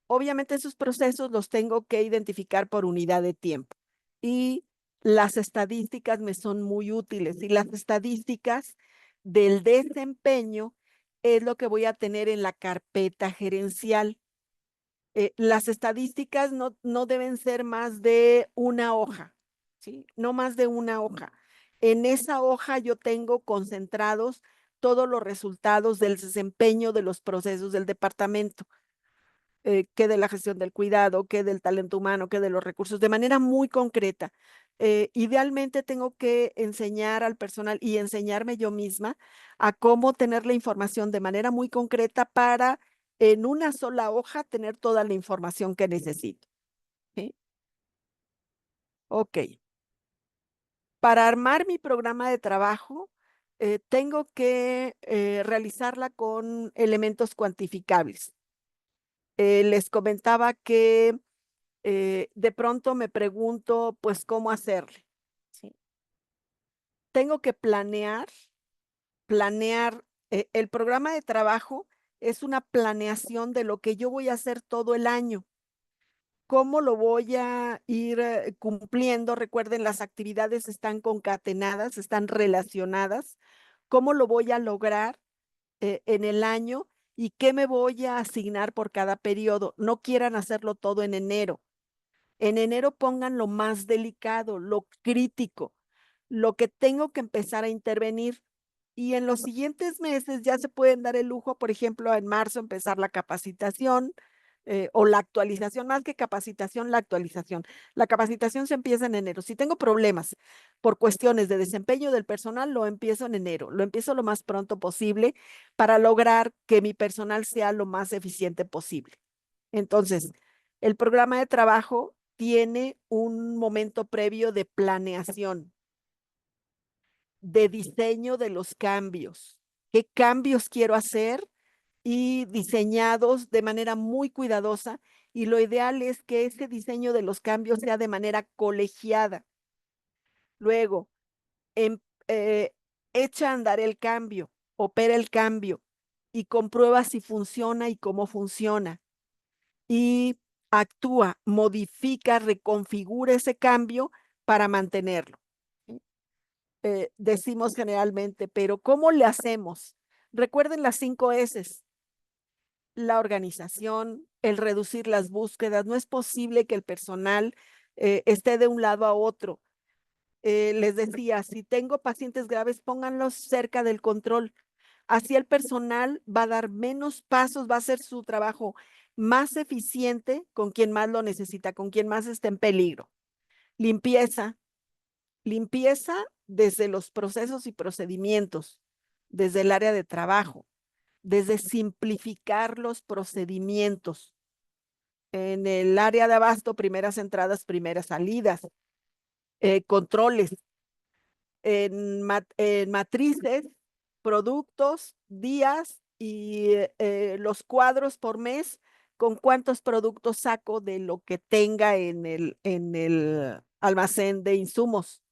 Obviamente esos procesos los tengo que identificar por unidad de tiempo y las estadísticas me son muy útiles y las estadísticas del desempeño es lo que voy a tener en la carpeta gerencial. Las estadísticas no deben ser más de una hoja, ¿sí? No más de una hoja. En esa hoja yo tengo concentrados todos los resultados del desempeño de los procesos del departamento que de la gestión del cuidado, que del talento humano, que de los recursos, de manera muy concreta. Idealmente tengo que enseñar al personal y enseñarme yo misma a cómo tener la información de manera muy concreta para en una sola hoja tener toda la información que necesito. ¿Sí? Ok. Para armar mi programa de trabajo, tengo que realizarla con elementos cuantificables. Les comentaba que de pronto me pregunto, pues, ¿cómo hacerle? ¿Sí? Tengo que planear, el programa de trabajo es una planeación de lo que yo voy a hacer todo el año. ¿Cómo lo voy a ir cumpliendo? Recuerden, las actividades están concatenadas, están relacionadas. ¿Cómo lo voy a lograr en el año? ¿Y qué me voy a asignar por cada periodo? No quieran hacerlo todo en enero. En enero pongan lo más delicado, lo crítico, lo que tengo que empezar a intervenir. Y en los siguientes meses ya se pueden dar el lujo, por ejemplo, en marzo empezar la capacitación o la actualización, más que capacitación, la actualización. La capacitación se empieza en enero. Si tengo problemas por cuestiones de desempeño del personal, lo empiezo en enero. Lo empiezo lo más pronto posible para lograr que mi personal sea lo más eficiente posible. Entonces, el programa de trabajo tiene un momento previo de planeación, de diseño de los cambios. ¿Qué cambios quiero hacer? Y diseñados de manera muy cuidadosa. Y lo ideal es que ese diseño de los cambios sea de manera colegiada. Luego, em- eh, echa a andar el cambio, opera el cambio y comprueba si funciona y cómo funciona. Y actúa, modifica, reconfigura ese cambio para mantenerlo. ¿Sí? Decimos generalmente, pero ¿cómo le hacemos? Recuerden las 5 S, la organización, el reducir las búsquedas. No es posible que el personal esté de un lado a otro. Les decía, si tengo pacientes graves, pónganlos cerca del control. Así el personal va a dar menos pasos, va a hacer su trabajo más eficiente con quien más lo necesita, con quien más está en peligro. Limpieza, limpieza desde los procesos y procedimientos, desde el área de trabajo, desde simplificar los procedimientos. En el área de abasto, primeras entradas, primeras salidas, controles, en matrices, productos, días y los cuadros por mes con cuántos productos saco de lo que tenga en el almacén de insumos.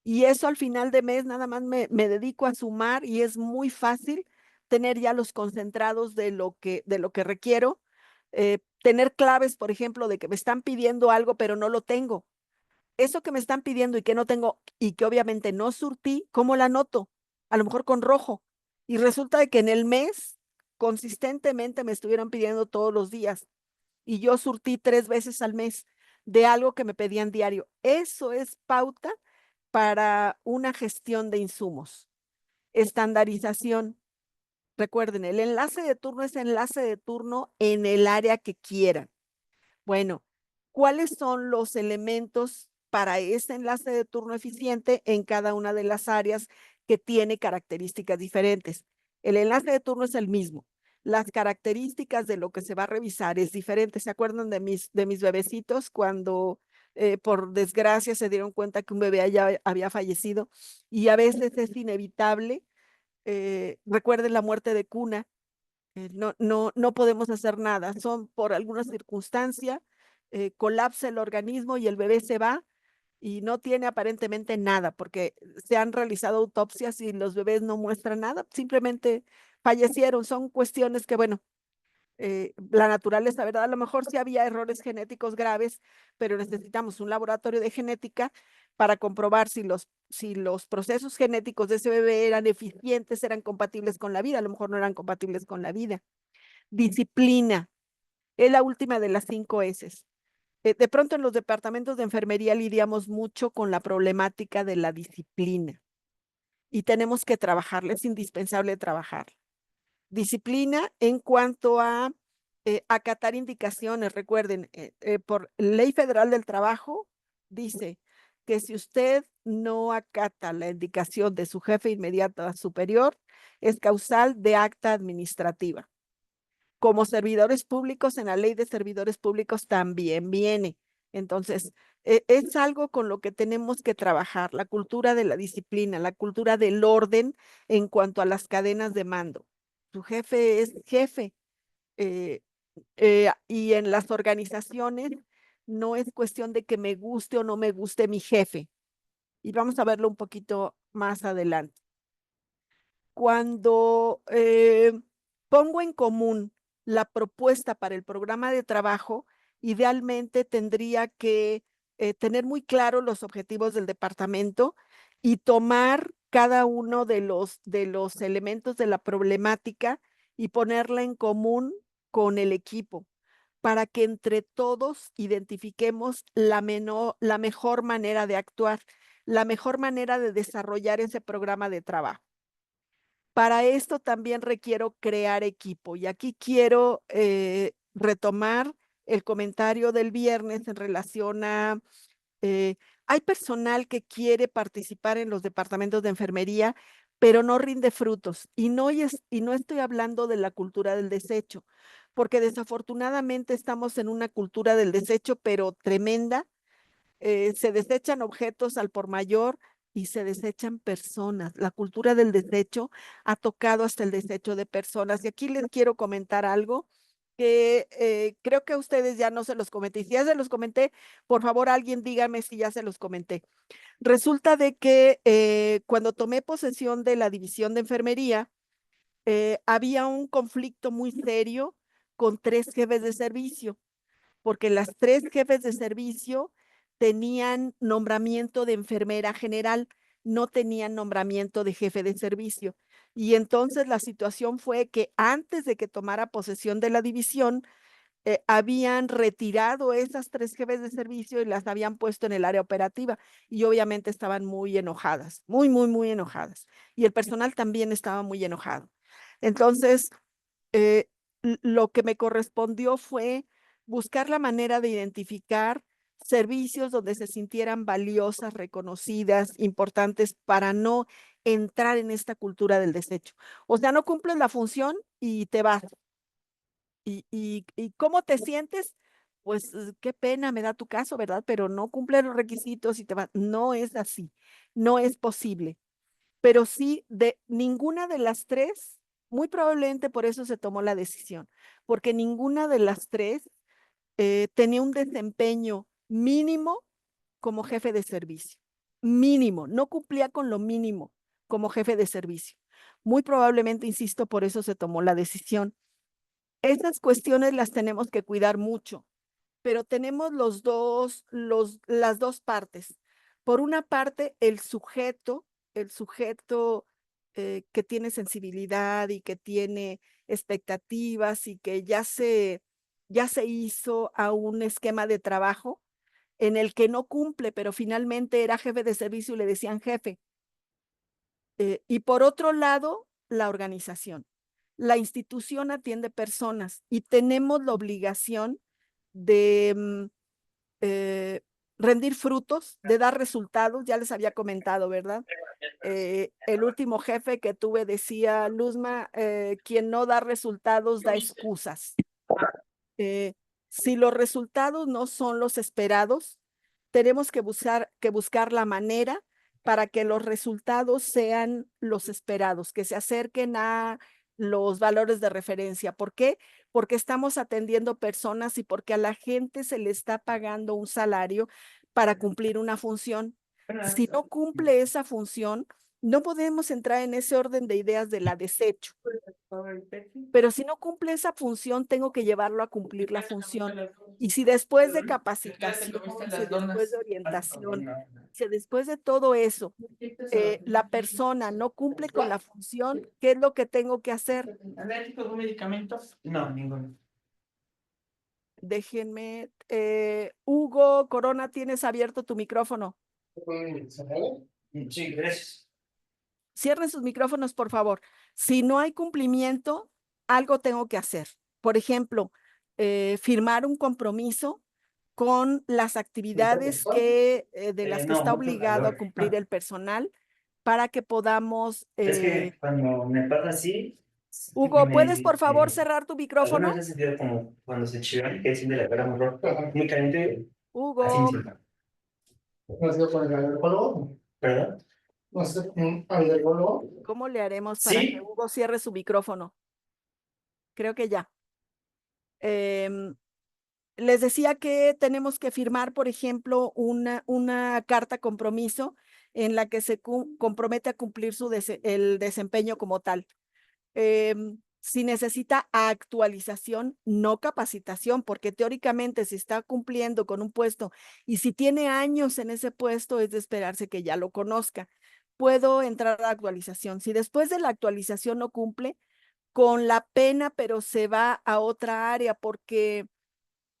Y eso al final de mes nada más me dedico a sumar y es muy fácil tener ya los concentrados de lo que requiero. Tener claves, por ejemplo, de que me están pidiendo algo, pero no lo tengo. Eso que me están pidiendo y que no tengo y que obviamente no surtí, ¿cómo la noto? A lo mejor con rojo. Y resulta de que en el mes consistentemente me estuvieron pidiendo todos los días y yo surtí 3 veces al mes de algo que me pedían diario. Eso es pauta para una gestión de insumos. Estandarización. Recuerden, el enlace de turno es enlace de turno en el área que quieran. Bueno, ¿cuáles son los elementos para ese enlace de turno eficiente en cada una de las áreas que tiene características diferentes? El enlace de turno es el mismo. Las características de lo que se va a revisar es diferente. ¿Se acuerdan de mis bebecitos cuando por desgracia se dieron cuenta que un bebé ya había fallecido? Y a veces es inevitable. Recuerden la muerte de cuna. No podemos hacer nada. Son por alguna circunstancia, colapsa el organismo y el bebé se va y no tiene aparentemente nada, porque se han realizado autopsias y los bebés no muestran nada, simplemente fallecieron. Son cuestiones que, bueno, la naturaleza, ¿verdad? A lo mejor sí había errores genéticos graves, pero necesitamos un laboratorio de genética para comprobar si los procesos genéticos de ese bebé eran eficientes, eran compatibles con la vida. A lo mejor no eran compatibles con la vida. Disciplina, es la última de las 5 S. De pronto en los departamentos de enfermería lidiamos mucho con la problemática de la disciplina y tenemos que trabajarla, es indispensable trabajar. Disciplina en cuanto a acatar indicaciones. Recuerden, por Ley Federal del Trabajo dice que si usted no acata la indicación de su jefe inmediato superior, es causal de acta administrativa. Como servidores públicos, en la ley de servidores públicos también viene. Entonces, es algo con lo que tenemos que trabajar, la cultura de la disciplina, la cultura del orden en cuanto a las cadenas de mando. Su jefe es jefe. eh, y en las organizaciones no es cuestión de que me guste o no me guste mi jefe. Y vamos a verlo un poquito más adelante. Cuando pongo en común la propuesta para el programa de trabajo, idealmente tendría que tener muy claro los objetivos del departamento y tomar cada uno de los elementos de la problemática y ponerla en común con el equipo para que entre todos identifiquemos la mejor manera de actuar, la mejor manera de desarrollar ese programa de trabajo. Para esto también requiero crear equipo y aquí quiero retomar el comentario del viernes en relación a, eh, hay personal que quiere participar en los departamentos de enfermería, pero no rinde frutos. Y no estoy hablando de la cultura del desecho, porque desafortunadamente estamos en una cultura del desecho, pero tremenda. Se desechan objetos al por mayor y se desechan personas. La cultura del desecho ha tocado hasta el desecho de personas. Y aquí les quiero comentar algo que creo que a ustedes ya no se los comenté. Y si ya se los comenté, por favor, alguien dígame si ya se los comenté. Resulta de que cuando tomé posesión de la división de enfermería, había un conflicto muy serio con 3 jefes de servicio porque las 3 jefes de servicio tenían nombramiento de enfermera general, no tenían nombramiento de jefe de servicio. Y entonces la situación fue que antes de que tomara posesión de la división, habían retirado esas 3 jefes de servicio y las habían puesto en el área operativa. Y obviamente estaban muy enojadas, muy, muy, muy enojadas. Y el personal también estaba muy enojado. Entonces, eh, lo que me correspondió fue buscar la manera de identificar servicios donde se sintieran valiosas, reconocidas, importantes para no entrar en esta cultura del desecho. O sea, no cumples la función y te vas. ¿Y cómo te sientes? Pues qué pena me da tu caso, ¿verdad? Pero no cumple los requisitos y te vas. No es así, no es posible. Pero sí, de ninguna de las 3 Muy probablemente por eso se tomó la decisión, porque ninguna de las tres tenía un desempeño mínimo como jefe de servicio. Mínimo, no cumplía con lo mínimo como jefe de servicio. Muy probablemente, insisto, por eso se tomó la decisión. Esas cuestiones las tenemos que cuidar mucho, pero tenemos las dos partes. Por una parte, el sujeto que tiene sensibilidad y que tiene expectativas y que ya se hizo a un esquema de trabajo en el que no cumple, pero finalmente era jefe de servicio y le decían jefe. Y por otro lado, la organización. La institución atiende personas y tenemos la obligación de eh, rendir frutos, de dar resultados. Ya les había comentado, ¿verdad? El último jefe que tuve decía, Luzma, quien no da resultados da excusas. Eh, si los resultados no son los esperados, tenemos que buscar la manera para que los resultados sean los esperados, que se acerquen a los valores de referencia. ¿Por qué? Porque estamos atendiendo personas y porque a la gente se le está pagando un salario para cumplir una función. Si no cumple esa función, no podemos entrar en ese orden de ideas de la desecho. Pero si no cumple esa función, tengo que llevarlo a cumplir la función. Y si después de capacitación, si después de orientación, si después de todo eso, la persona no cumple con la función, ¿qué es lo que tengo que hacer? ¿Alérgico a algún medicamento? No, ninguno. Déjenme, Hugo Corona, tienes abierto tu micrófono. Sí, gracias. Cierren sus micrófonos, por favor. Si no hay cumplimiento, algo tengo que hacer. Por ejemplo, firmar un compromiso con las actividades de las que No, está mucho obligado a calor. cumplir el personal para que podamos. Es que cuando me pasa así, Hugo, ¿puedes por favor cerrar tu alguna micrófono? vez he sentido como cuando se chiva, que siente la cara muy roja, muy caliente, así me Hugo, siento. ¿No has ido con el alergólogo? ¿Perdón? ¿No has ido con un alergólogo? ¿cómo le haremos para que Sí. Hugo cierre su micrófono? Creo que ya. Em, Les decía que tenemos que firmar, por ejemplo, una carta compromiso en la que se compromete a cumplir el desempeño como tal. Si necesita actualización, no capacitación, porque teóricamente si está cumpliendo con un puesto y si tiene años en ese puesto, es de esperarse que ya lo conozca. Puedo entrar a actualización. Si después de la actualización no cumple, con la pena, pero se va a otra área, porque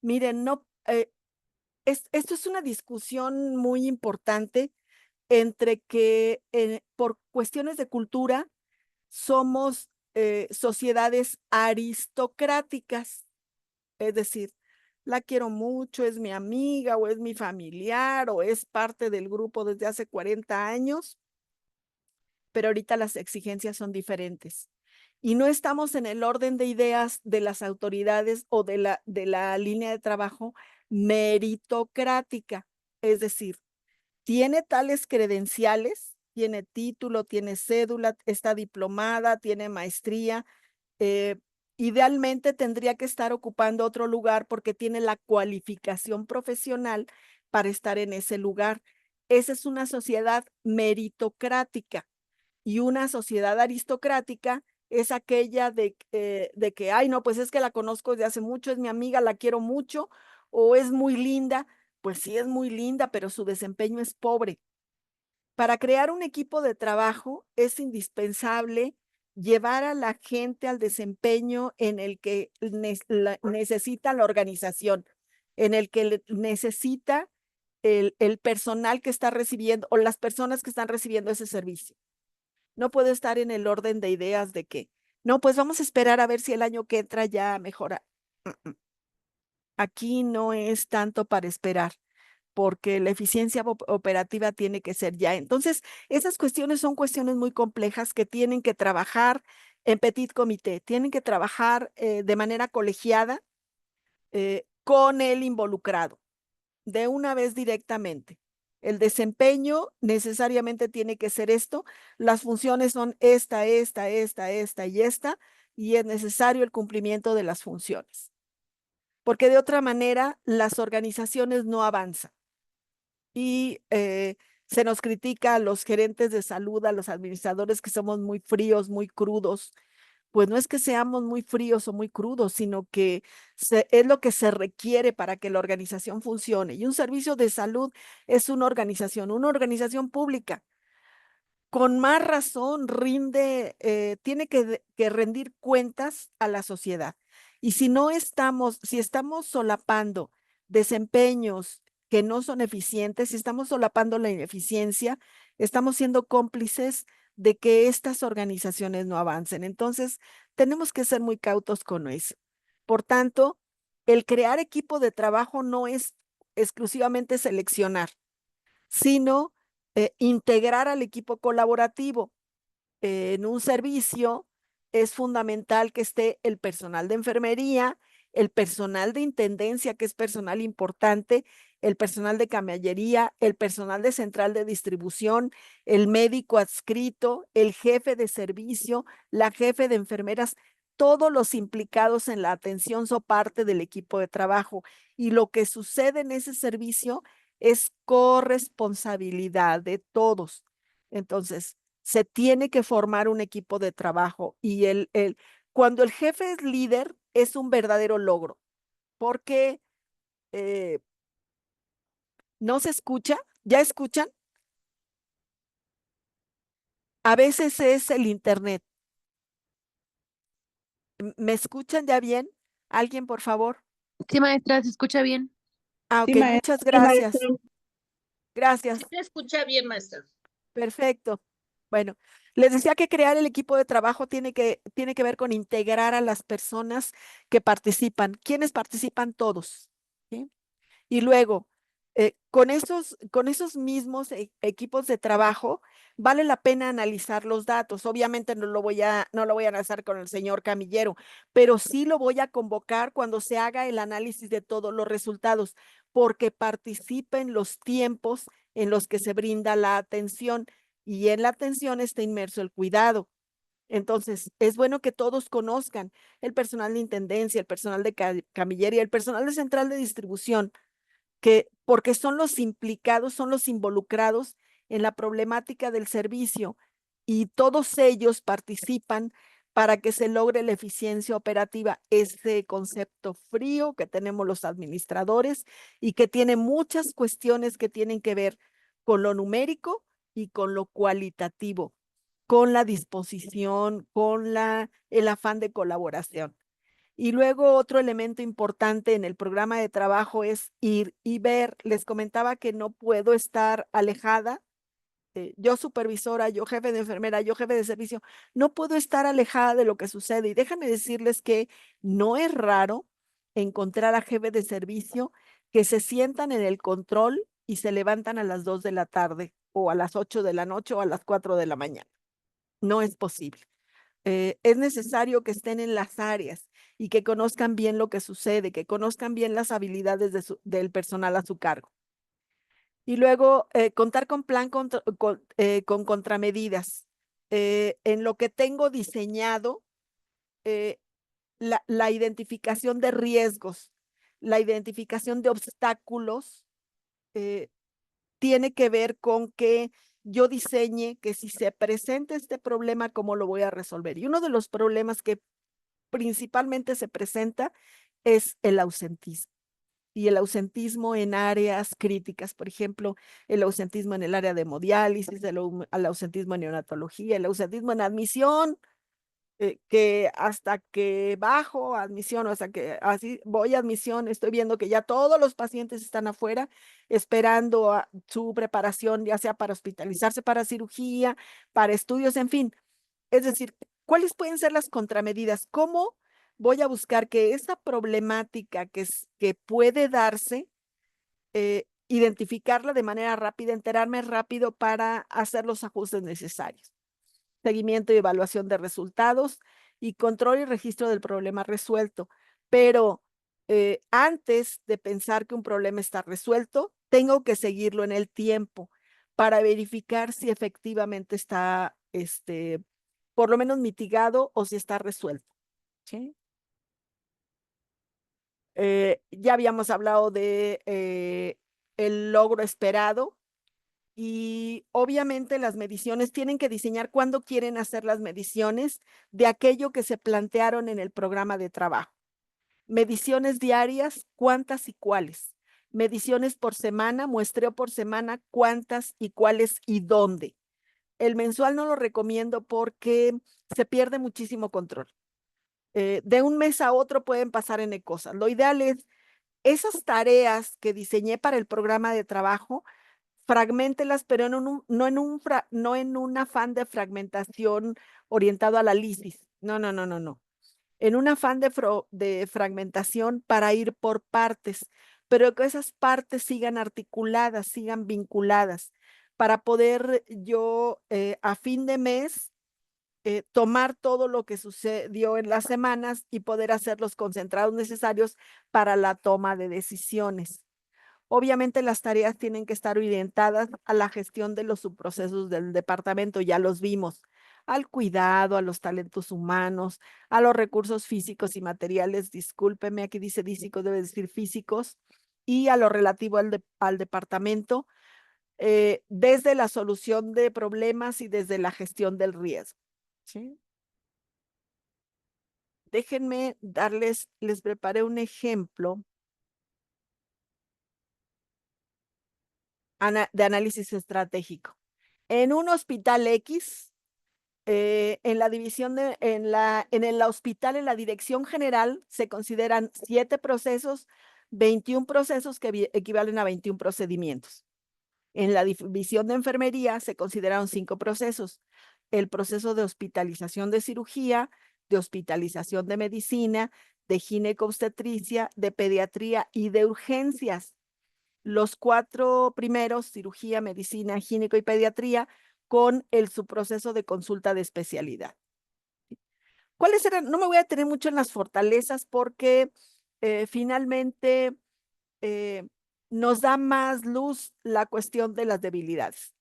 miren, no, esto es una discusión muy importante entre que por cuestiones de cultura somos sociedades aristocráticas, es decir, la quiero mucho, es mi amiga o es mi familiar o es parte del grupo desde hace 40 años, pero ahorita las exigencias son diferentes. Y no estamos en el orden de ideas de las autoridades o de la línea de trabajo meritocrática, es decir, tiene tales credenciales, tiene título, tiene cédula, está diplomada, tiene maestría, eh, idealmente tendría que estar ocupando otro lugar porque tiene la cualificación profesional para estar en ese lugar. Esa es una sociedad meritocrática y una sociedad aristocrática es aquella de que, ay, no, pues es que la conozco desde hace mucho, es mi amiga, la quiero mucho, o es muy linda. Pues sí, es muy linda, pero su desempeño es pobre. Para crear un equipo de trabajo es indispensable llevar a la gente al desempeño en el que necesita la organización, en el que necesita el personal que está recibiendo o las personas que están recibiendo ese servicio. No puedo estar en el orden de ideas de que, no, pues vamos a esperar a ver si el año que entra ya mejora. Aquí no es tanto para esperar porque la eficiencia operativa tiene que ser ya. Entonces, esas cuestiones son cuestiones muy complejas que tienen que trabajar en petit comité, tienen que trabajar de manera colegiada con el involucrado, de una vez directamente. El desempeño necesariamente tiene que ser esto. Las funciones son esta y esta, y es necesario el cumplimiento de las funciones. Porque de otra manera, las organizaciones no avanzan. Y se nos critica a los gerentes de salud, a los administradores, que somos muy fríos, muy crudos. Pues no es que seamos muy fríos o muy crudos, sino que es lo que se requiere para que la organización funcione. Y un servicio de salud es una organización pública. Con más razón tiene que rendir cuentas a la sociedad. Y si estamos solapando desempeños que no son eficientes, si estamos solapando la ineficiencia, estamos siendo cómplices de que estas organizaciones no avancen. Entonces, tenemos que ser muy cautos con eso. Por tanto, el crear equipo de trabajo no es exclusivamente seleccionar, sino integrar al equipo colaborativo. En un servicio es fundamental que esté el personal de enfermería, el personal de intendencia, que es personal importante, el personal de camellería, el personal de central de distribución, el médico adscrito, el jefe de servicio, la jefe de enfermeras. Todos los implicados en la atención son parte del equipo de trabajo, y lo que sucede en ese servicio es corresponsabilidad de todos. Entonces, se tiene que formar un equipo de trabajo, y cuando el jefe es líder es un verdadero logro, porque no se escucha. ¿Ya escuchan? A veces es el internet. ¿Me escuchan ya bien? ¿Alguien, por favor? Sí, maestra, se escucha bien. Ah, Sí, ok, muchas gracias. Gracias. Sí se escucha bien, maestra. Perfecto. Bueno, les decía que crear el equipo de trabajo tiene que ver con integrar a las personas que participan. ¿Quiénes participan? Todos. ¿Sí? Y luego, con esos mismos equipos de trabajo, vale la pena analizar los datos. Obviamente no lo voy a analizar con el señor Camillero, pero sí lo voy a convocar cuando se haga el análisis de todos los resultados, porque participa en los tiempos en los que se brinda la atención, y en la atención está inmerso el cuidado. Entonces, es bueno que todos conozcan el personal de intendencia, el personal de camillería, el personal de central de distribución, porque son los implicados, son los involucrados en la problemática del servicio, y todos ellos participan para que se logre la eficiencia operativa. Ese concepto frío que tenemos los administradores, y que tiene muchas cuestiones que tienen que ver con lo numérico y con lo cualitativo, con la disposición, con el afán de colaboración. Y luego otro elemento importante en el programa de trabajo es ir y ver. Les comentaba que no puedo estar alejada. Yo supervisora, yo jefe de enfermera, yo jefe de servicio, no puedo estar alejada de lo que sucede. Y déjame decirles que no es raro encontrar a jefes de servicio que se sientan en el control y se levantan a las 2 de la tarde, o a las 8 de la noche, o a las 4 de la mañana. No es posible. Es necesario que estén en las áreas y que conozcan bien lo que sucede, que conozcan bien las habilidades del personal a su cargo. Y luego contar con plan con contramedidas. En lo que tengo diseñado, la identificación de riesgos, la identificación de obstáculos, tiene que ver con que yo diseñe que si se presenta este problema, ¿cómo lo voy a resolver? Y uno de los problemas que principalmente se presenta es el ausentismo. Y el ausentismo en áreas críticas, por ejemplo, el ausentismo en el área de hemodiálisis, el ausentismo en neonatología, el ausentismo en admisión, que hasta que bajo a admisión, o hasta que así voy a admisión, estoy viendo que ya todos los pacientes están afuera esperando su preparación, ya sea para hospitalizarse, para cirugía, para estudios, en fin. Es decir, ¿cuáles pueden ser las contramedidas? ¿Cómo voy a buscar que esa problemática que puede darse, identificarla de manera rápida, enterarme rápido para hacer los ajustes necesarios? Seguimiento y evaluación de resultados, y control y registro del problema resuelto. Pero Antes de pensar que un problema está resuelto, tengo que seguirlo en el tiempo para verificar si efectivamente está, por lo menos mitigado o si está resuelto. ¿Sí? Ya habíamos hablado de el logro esperado y obviamente las mediciones tienen que diseñar cuándo quieren hacer las mediciones de aquello que se plantearon en el programa de trabajo. Mediciones diarias, cuántas y cuáles. Mediciones por semana, muestreo por semana, cuántas y cuáles y dónde. El mensual no lo recomiendo porque se pierde muchísimo control. De un mes a otro pueden pasar N cosas. Lo ideal es esas tareas que diseñé para el programa de trabajo, fragméntelas, pero no en un afán de fragmentación orientado a la lisis. No, no, no, no, no. En un afán de fragmentación para ir por partes, pero que esas partes sigan articuladas, sigan vinculadas, para poder yo a fin de mes tomar todo lo que sucedió en las semanas y poder hacer los concentrados necesarios para la toma de decisiones. Obviamente las tareas tienen que estar orientadas a la gestión de los subprocesos del departamento, ya los vimos, al cuidado, a los talentos humanos, a los recursos físicos y materiales, discúlpeme, aquí dice físicos, debe decir físicos, y a lo relativo al departamento, desde la solución de problemas y desde la gestión del riesgo. ¿Sí? Déjenme les preparé un ejemplo de análisis estratégico. En un hospital X, en la división en el hospital, en la dirección general, se consideran 7 procesos, 21 procesos que equivalen a 21 procedimientos. En la división de enfermería se consideraron 5 procesos. El proceso de hospitalización de cirugía, de hospitalización de medicina, de ginecobstetricia, de pediatría y de urgencias. Los 4 primeros, cirugía, medicina, gineco y pediatría, con el subproceso de consulta de especialidad. ¿Cuáles eran? No me voy a tener mucho en las fortalezas porque finalmente nos da más luz la cuestión de las debilidades.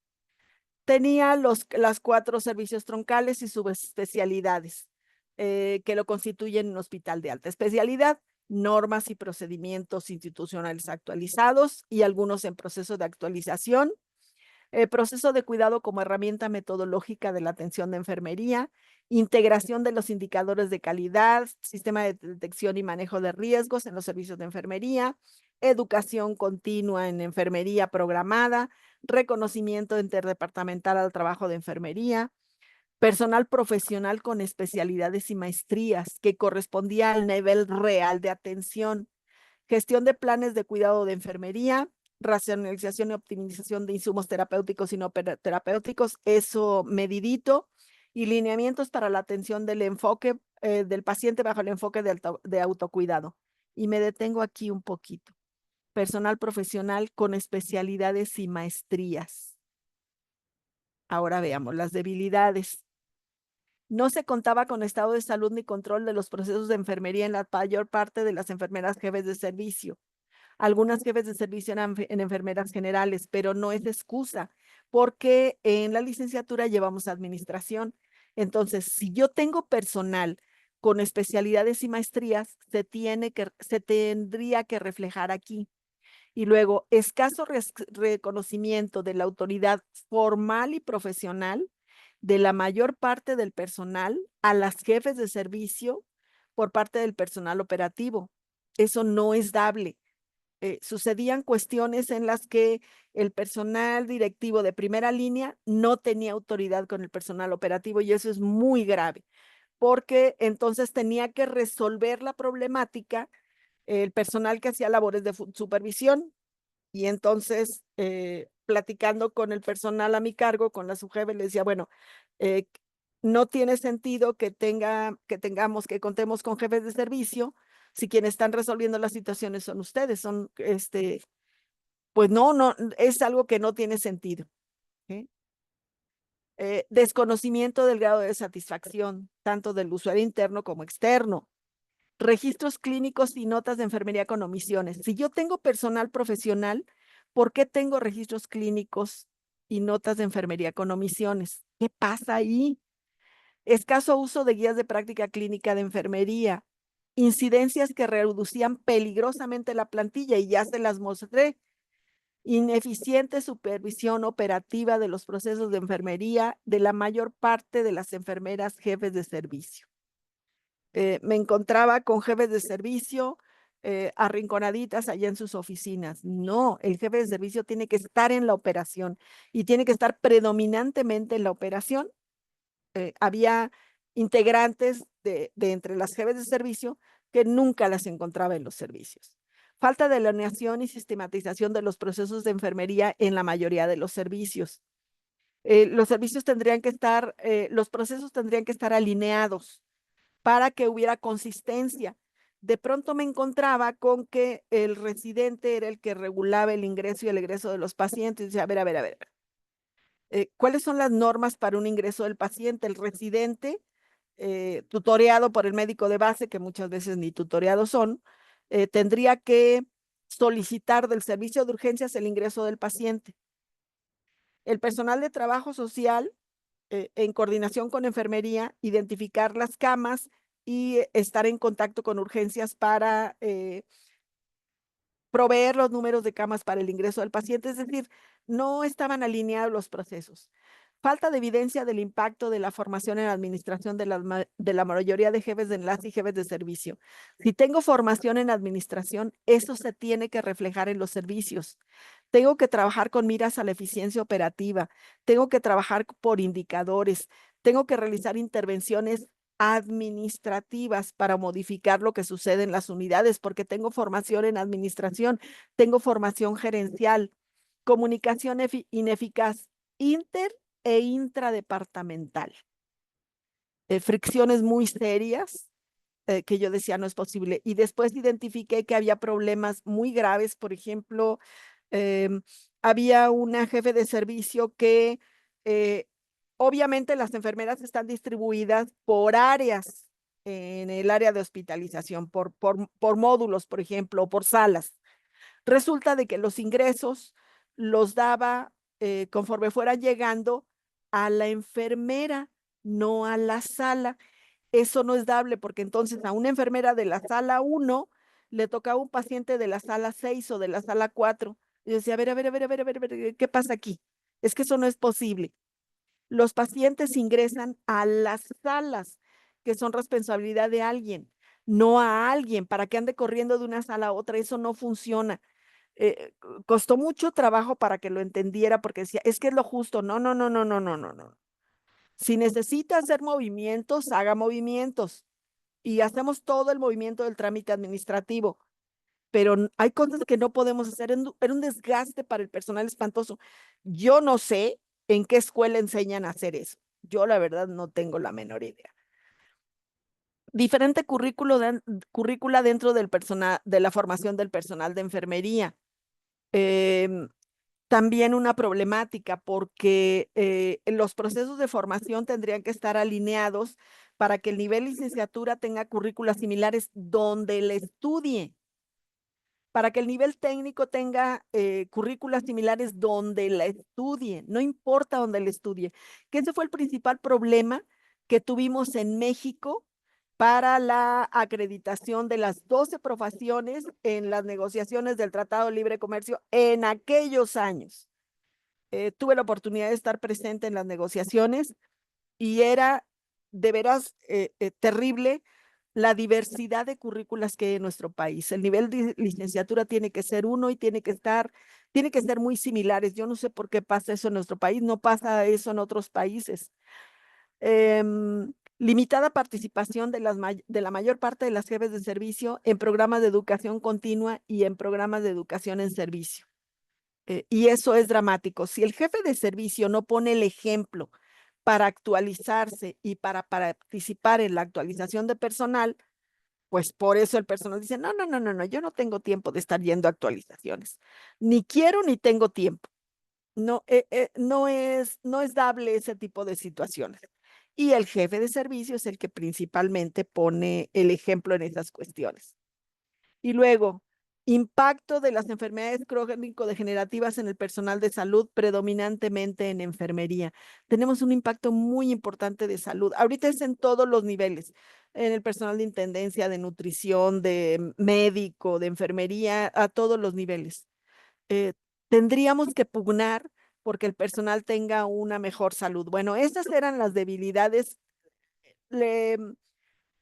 Tenía las 4 servicios troncales y subespecialidades que lo constituyen un hospital de alta especialidad, normas y procedimientos institucionales actualizados y algunos en proceso de actualización, proceso de cuidado como herramienta metodológica de la atención de enfermería, integración de los indicadores de calidad, sistema de detección y manejo de riesgos en los servicios de enfermería, educación continua en enfermería programada, reconocimiento interdepartamental al trabajo de enfermería, personal profesional con especialidades y maestrías que correspondía al nivel real de atención, gestión de planes de cuidado de enfermería, racionalización y optimización de insumos terapéuticos y no terapéuticos, eso medidito, y lineamientos para la atención del enfoque del paciente bajo el enfoque de autocuidado. Y me detengo aquí un poquito. Personal profesional con especialidades y maestrías. Ahora veamos las debilidades. No se contaba con estado de salud ni control de los procesos de enfermería en la mayor parte de las enfermeras jefes de servicio. Algunas jefes de servicio eran en enfermeras generales, pero no es excusa, porque en la licenciatura llevamos administración. Entonces, si yo tengo personal con especialidades y maestrías, se tendría que reflejar aquí. Y luego, escaso reconocimiento de la autoridad formal y profesional de la mayor parte del personal a las jefes de servicio por parte del personal operativo. Eso no es dable. Sucedían cuestiones en las que el personal directivo de primera línea no tenía autoridad con el personal operativo y eso es muy grave, porque entonces tenía que resolver la problemática el personal que hacía labores de supervisión y entonces platicando con el personal a mi cargo, con la subjefe, le decía, bueno, eh, no tiene sentido que contemos con jefes de servicio si quienes están resolviendo las situaciones son ustedes, pues no, es algo que no tiene sentido. ¿Sí? Desconocimiento del grado de satisfacción, tanto del usuario interno como externo. registros clínicos y notas de enfermería con omisiones. Si yo tengo personal profesional, ¿por qué tengo registros clínicos y notas de enfermería con omisiones? ¿Qué pasa ahí? Escaso uso de guías de práctica clínica de enfermería, incidencias que reducían peligrosamente la plantilla y ya se las mostré, ineficiente supervisión operativa de los procesos de enfermería de la mayor parte de las enfermeras jefes de servicio. Me encontraba con jefes de servicio arrinconaditas allá en sus oficinas. No, el jefe de servicio tiene que estar en la operación y tiene que estar predominantemente en la operación. Había integrantes de entre las jefes de servicio que nunca las encontraba en los servicios. Falta de alineación y sistematización de los procesos de enfermería en la mayoría de los servicios. Los servicios tendrían que estar, los procesos tendrían que estar alineados para que hubiera consistencia. De pronto me encontraba con que el residente era el que regulaba el ingreso y el egreso de los pacientes. Decía, a ver, a ver, a ver. ¿Cuáles son las normas para un ingreso del paciente? El residente, tutoreado por el médico de base, que muchas veces ni tutoreados son, tendría que solicitar del servicio de urgencias el ingreso del paciente. El personal de trabajo social, en coordinación con enfermería, identificar las camas y estar en contacto con urgencias para proveer los números de camas para el ingreso del paciente, es decir, no estaban alineados los procesos. Falta de evidencia del impacto de la formación en la administración de la mayoría de jefes de enlace y jefes de servicio. Si tengo formación en administración, eso se tiene que reflejar en los servicios. Tengo que trabajar con miras a la eficiencia operativa, tengo que trabajar por indicadores, tengo que realizar intervenciones administrativas para modificar lo que sucede en las unidades, porque tengo formación en administración, tengo formación gerencial, comunicación ineficaz, inter e intradepartamental. Fricciones muy serias que yo decía no es posible. Y después identifiqué que había problemas muy graves, por ejemplo, había una jefe de servicio que obviamente las enfermeras están distribuidas por áreas en el área de hospitalización, por módulos, por ejemplo, o por salas. Resulta de que los ingresos los daba conforme fueran llegando a la enfermera, no a la sala. Eso no es dable porque entonces a una enfermera de la sala 1 le tocaba un paciente de la sala 6 o de la sala 4. Y yo decía, a ver, a ver, a ver, a ver, a ver, a ver, ¿qué pasa aquí? Es que eso no es posible. Los pacientes ingresan a las salas que son responsabilidad de alguien, no a alguien, para que ande corriendo de una sala a otra. Eso no funciona. Costó mucho trabajo para que lo entendiera porque decía, es que es lo justo. No, no, no, no, no, no, no, no. Si necesita hacer movimientos, haga movimientos y hacemos todo el movimiento del trámite administrativo, pero hay cosas que no podemos hacer. Era un desgaste para el personal espantoso. Yo no sé en qué escuela enseñan a hacer eso. Yo la verdad no tengo la menor idea. Diferente currícula dentro del personal, de la formación del personal de enfermería. También una problemática porque los procesos de formación tendrían que estar alineados para que el nivel licenciatura tenga currículas similares donde le estudie, para que el nivel técnico tenga currículas similares donde la estudie, no importa donde la estudie, que ese fue el principal problema que tuvimos en México para la acreditación de las 12 profesiones en las negociaciones del Tratado de Libre Comercio en aquellos años. Tuve la oportunidad de estar presente en las negociaciones y era de veras terrible la diversidad de currículas que hay en nuestro país. El nivel de licenciatura tiene que ser uno y tiene que ser muy similares. Yo no sé por qué pasa eso en nuestro país, no pasa eso en otros países. Limitada participación de la mayor parte de las jefes de servicio en programas de educación continua y en programas de educación en servicio. Y eso es dramático. Si el jefe de servicio no pone el ejemplo para actualizarse y para participar en la actualización de personal, pues por eso el personal dice, no, no, no, no, no, yo no tengo tiempo de estar yendo a actualizaciones. Ni quiero ni tengo tiempo. No, no es dable ese tipo de situaciones. y el jefe de servicio es el que principalmente pone el ejemplo en esas cuestiones. Y luego, impacto de las enfermedades crónico-degenerativas en el personal de salud, predominantemente en enfermería. Tenemos un impacto muy importante de salud. Ahorita es en todos los niveles, en el personal de intendencia, de nutrición, de médico, de enfermería, a todos los niveles. Eh, Tendríamos que pugnar porque el personal tenga una mejor salud. Bueno, estas eran las debilidades le-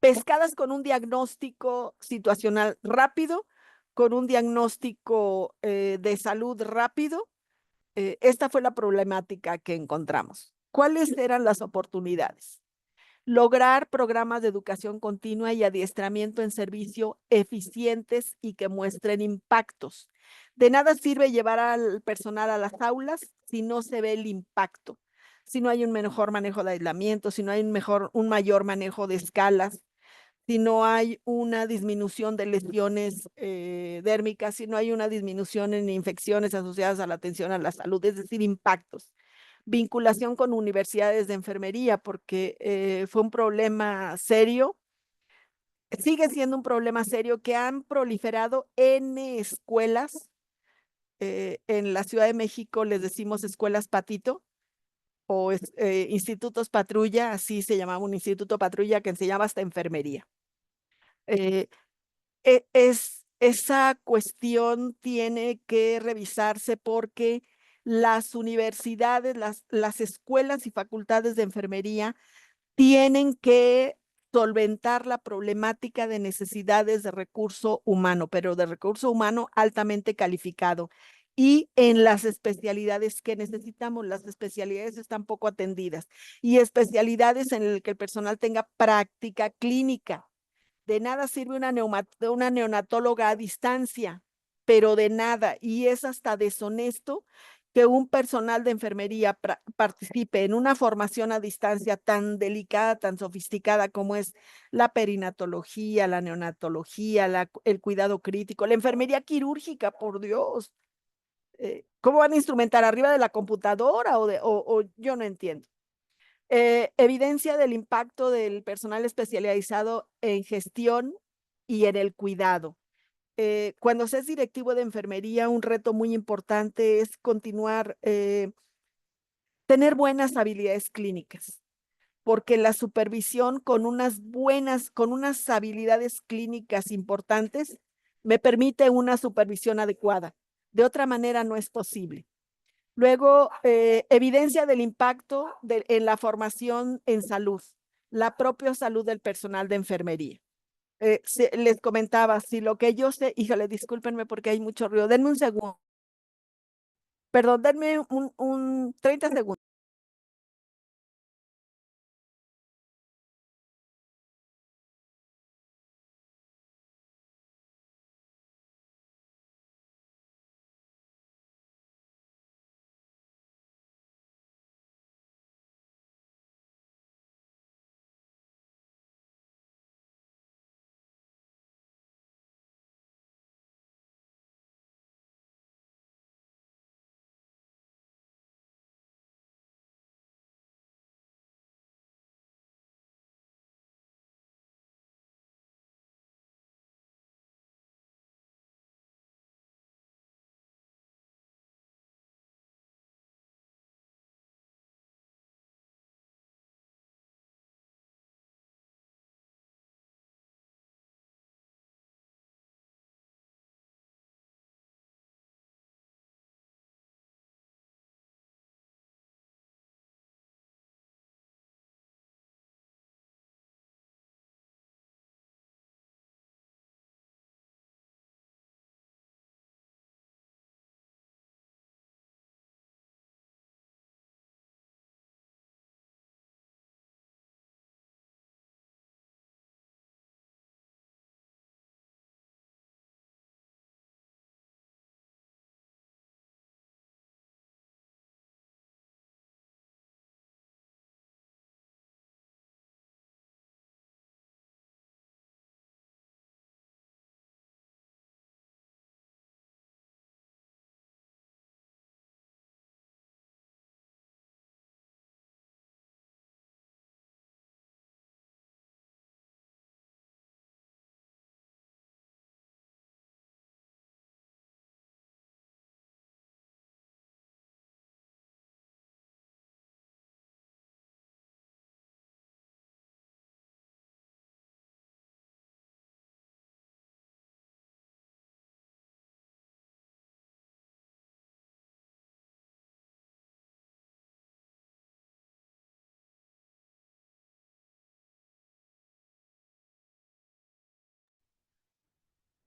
pescadas con un diagnóstico situacional rápido, con un diagnóstico de salud rápido. Esta fue la problemática que encontramos. ¿Cuáles eran las oportunidades? Lograr programas de educación continua y adiestramiento en servicio eficientes y que muestren impactos. De nada sirve llevar al personal a las aulas si no se ve el impacto, si no hay un mejor manejo de aislamiento, si no hay un mayor manejo de escalas, si no hay una disminución de lesiones dérmicas, si no hay una disminución en infecciones asociadas a la atención a la salud, es decir, impactos. Vinculación con universidades de enfermería, porque fue un problema serio, sigue siendo un problema serio que han proliferado en escuelas. En la Ciudad de México les decimos escuelas patito o institutos patrulla, así se llamaba un instituto patrulla que enseñaba hasta enfermería. Eh, Esa cuestión tiene que revisarse porque las universidades, las escuelas y facultades de enfermería tienen que solventar la problemática de necesidades de recurso humano, pero de recurso humano altamente calificado. Y en las especialidades que necesitamos, las especialidades están poco atendidas y especialidades en las que el personal tenga práctica clínica. De nada sirve una neonatóloga a distancia, pero de nada. Y es hasta deshonesto que un personal de enfermería participe en una formación a distancia tan delicada, tan sofisticada como es la perinatología, la neonatología, el cuidado crítico, la enfermería quirúrgica, por Dios. ¿Cómo van a instrumentar arriba de la computadora o yo no entiendo? Evidencia del impacto del personal especializado en gestión y en el cuidado. Cuando se es directivo de enfermería, un reto muy importante es continuar, tener buenas habilidades clínicas, porque la supervisión con unas habilidades clínicas importantes me permite una supervisión adecuada. De otra manera no es posible. Luego, evidencia del impacto en la formación en salud, la propia salud del personal de enfermería. Les comentaba, si lo que yo sé, híjole, discúlpenme porque hay mucho ruido, denme un segundo, perdón, denme un 30 segundos.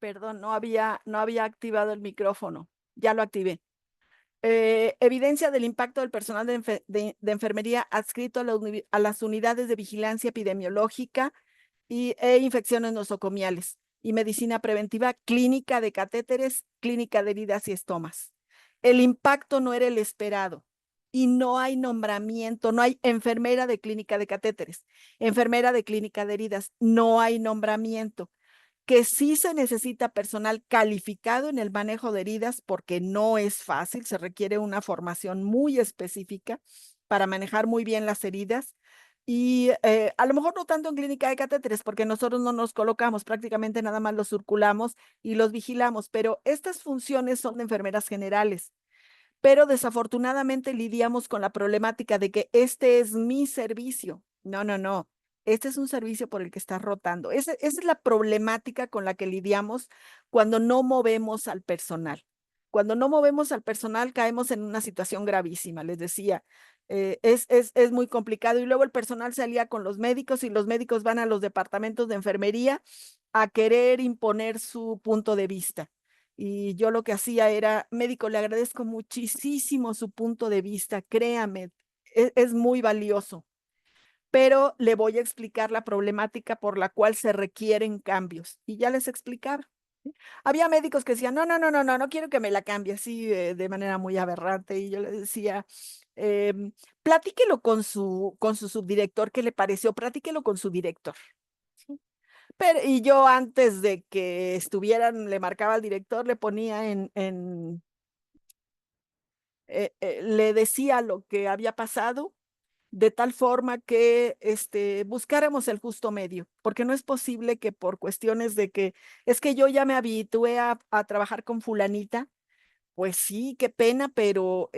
Perdón, no había activado el micrófono. Ya lo activé. Evidencia del impacto del personal de enfermería adscrito a las unidades de vigilancia epidemiológica e infecciones nosocomiales y medicina preventiva, clínica de catéteres, clínica de heridas y estomas. El impacto no era el esperado y no hay nombramiento, no hay enfermera de clínica de catéteres, enfermera de clínica de heridas, no hay nombramiento. Que sí se necesita personal calificado en el manejo de heridas porque no es fácil, se requiere una formación muy específica para manejar muy bien las heridas. Y a lo mejor no tanto en clínica de catéteres, porque nosotros no nos colocamos, prácticamente nada más los circulamos y los vigilamos, pero estas funciones son de enfermeras generales. Pero desafortunadamente lidiamos con la problemática de que este es mi servicio. No, no, no. Este es un servicio por el que estás rotando. Esa es la problemática con la que lidiamos cuando no movemos al personal. Cuando no movemos al personal, caemos en una situación gravísima. Les decía, es muy complicado. Y luego el personal se alía con los médicos y los médicos van a los departamentos de enfermería a querer imponer su punto de vista. Y yo lo que hacía era, médico, le agradezco muchísimo su punto de vista, créame, es muy valioso, pero le voy a explicar la problemática por la cual se requieren cambios. Y ya les explicaba. Había médicos que decían, no, no, no, no, no, no quiero que me la cambie así de manera muy aberrante. Y yo les decía, platíquelo con su subdirector, ¿qué le pareció? Platíquelo con su director. ¿Sí? Pero, y yo antes de que estuvieran, le marcaba al director, le ponía le decía lo que había pasado, de tal forma que buscáramos el justo medio, porque no es posible que por cuestiones de que es que yo ya me habitué a trabajar con fulanita, pues sí, qué pena, pero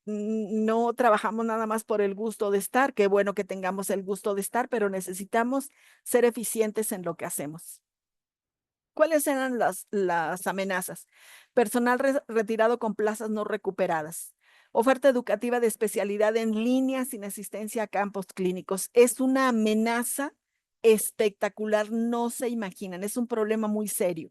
no trabajamos nada más por el gusto de estar, qué bueno que tengamos el gusto de estar, pero necesitamos ser eficientes en lo que hacemos. ¿Cuáles eran las amenazas? Personal retirado con plazas no recuperadas. Oferta educativa de especialidad en línea sin asistencia a campos clínicos. Es una amenaza espectacular, no se imaginan, es un problema muy serio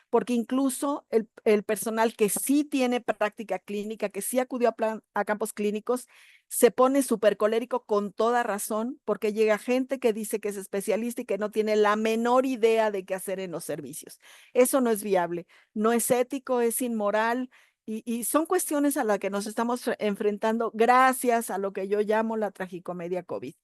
porque incluso el personal que sí tiene práctica clínica, que sí acudió a campos clínicos, se pone súper colérico con toda razón, porque llega gente que dice que es especialista y que no tiene la menor idea de qué hacer en los servicios. Eso no es viable, no es ético, es inmoral. Y son cuestiones a las que nos estamos enfrentando gracias a lo que yo llamo la tragicomedia COVID.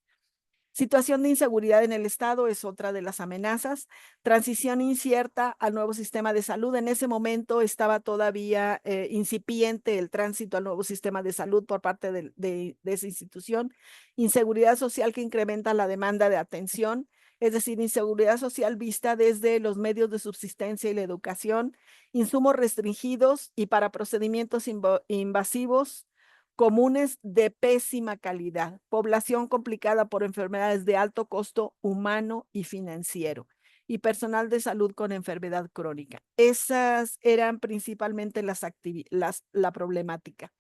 Situación de inseguridad en el Estado es otra de las amenazas. Transición incierta al nuevo sistema de salud. En ese momento estaba todavía incipiente el tránsito al nuevo sistema de salud por parte de esa institución. Inseguridad social que incrementa la demanda de atención, es decir, inseguridad social vista desde los medios de subsistencia y la educación. Insumos restringidos y para procedimientos invasivos comunes de pésima calidad, población complicada por enfermedades de alto costo humano y financiero y personal de salud con enfermedad crónica. Esas eran principalmente la problemática.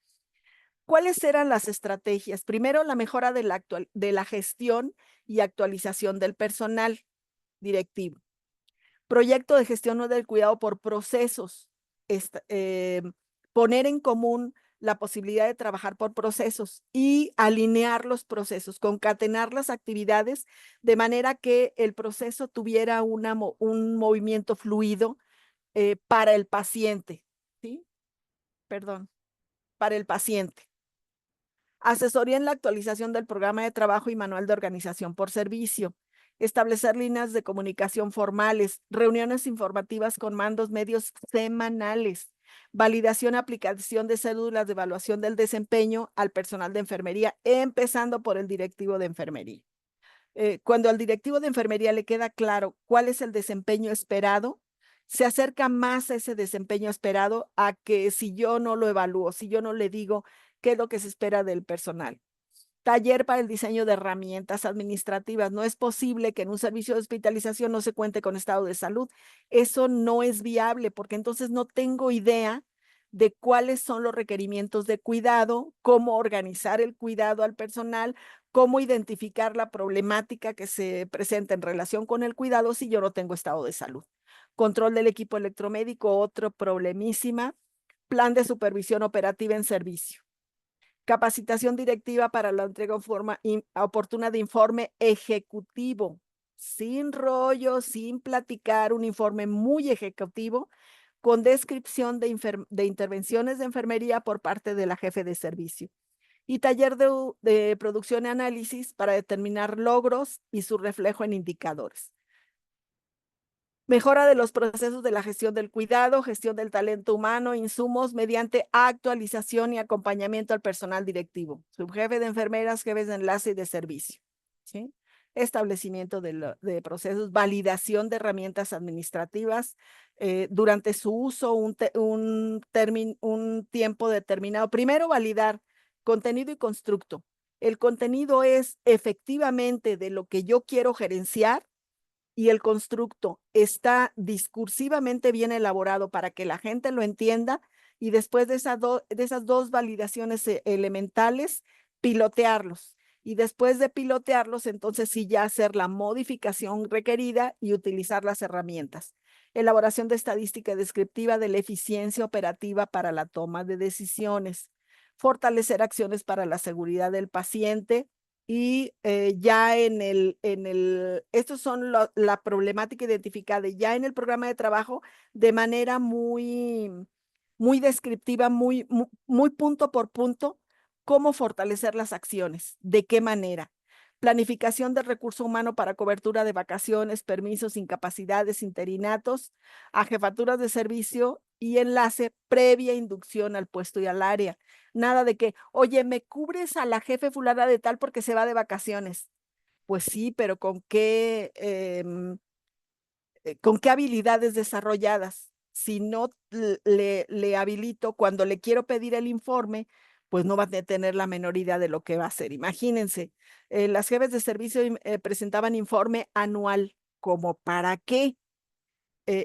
¿Cuáles eran las estrategias? Primero, la mejora de la gestión y actualización del personal directivo. Proyecto de gestión del cuidado por procesos. Poner en común la posibilidad de trabajar por procesos y alinear los procesos, concatenar las actividades de manera que el proceso tuviera un movimiento fluido para el paciente, ¿sí? Perdón, para el paciente. Asesoría en la actualización del programa de trabajo y manual de organización por servicio. Establecer líneas de comunicación formales, reuniones informativas con mandos medios semanales, validación, aplicación de cédulas de evaluación del desempeño al personal de enfermería, empezando por el directivo de enfermería. Cuando al directivo de enfermería le queda claro cuál es el desempeño esperado, se acerca más a ese desempeño esperado a que si yo no lo evalúo, si yo no le digo qué es lo que se espera del personal. Taller para el diseño de herramientas administrativas. No es posible que en un servicio de hospitalización no se cuente con estado de salud. Eso no es viable porque entonces no tengo idea de cuáles son los requerimientos de cuidado, cómo organizar el cuidado al personal, cómo identificar la problemática que se presenta en relación con el cuidado si yo no tengo estado de salud. Control del equipo electromédico, otro problemísima. Plan de supervisión operativa en servicio. Capacitación directiva para la entrega oportuna de informe ejecutivo, sin rollo, sin platicar, un informe muy ejecutivo con descripción de intervenciones de enfermería por parte de la jefe de servicio. Y taller de producción y análisis para determinar logros y su reflejo en indicadores. Mejora de los procesos de la gestión del cuidado, gestión del talento humano, insumos mediante actualización y acompañamiento al personal directivo, subjefe de enfermeras, jefes de enlace y de servicio. ¿Sí? Establecimiento de procesos, validación de herramientas administrativas durante su uso, un tiempo determinado. Primero, validar contenido y constructo. El contenido es efectivamente de lo que yo quiero gerenciar y el constructo está discursivamente bien elaborado para que la gente lo entienda y después de esas dos validaciones elementales, pilotearlos. Y después de pilotearlos, entonces sí ya hacer la modificación requerida y utilizar las herramientas. Elaboración de estadística descriptiva de la eficiencia operativa para la toma de decisiones. Fortalecer acciones para la seguridad del paciente, y ya estos son la problemática identificada ya en el programa de trabajo de manera muy, muy descriptiva, muy punto por punto, cómo fortalecer las acciones, de qué manera. Planificación del recurso humano para cobertura de vacaciones, permisos, incapacidades, interinatos, a jefaturas de servicio y enlace previa inducción al puesto y al área. Nada de que, oye, ¿me cubres a la jefe fulana de tal porque se va de vacaciones? Pues sí, pero ¿con qué habilidades desarrolladas? Si no le habilito cuando le quiero pedir el informe, pues no va a tener la menor idea de lo que va a hacer. Imagínense, las jefes de servicio presentaban informe anual. ¿Como para qué?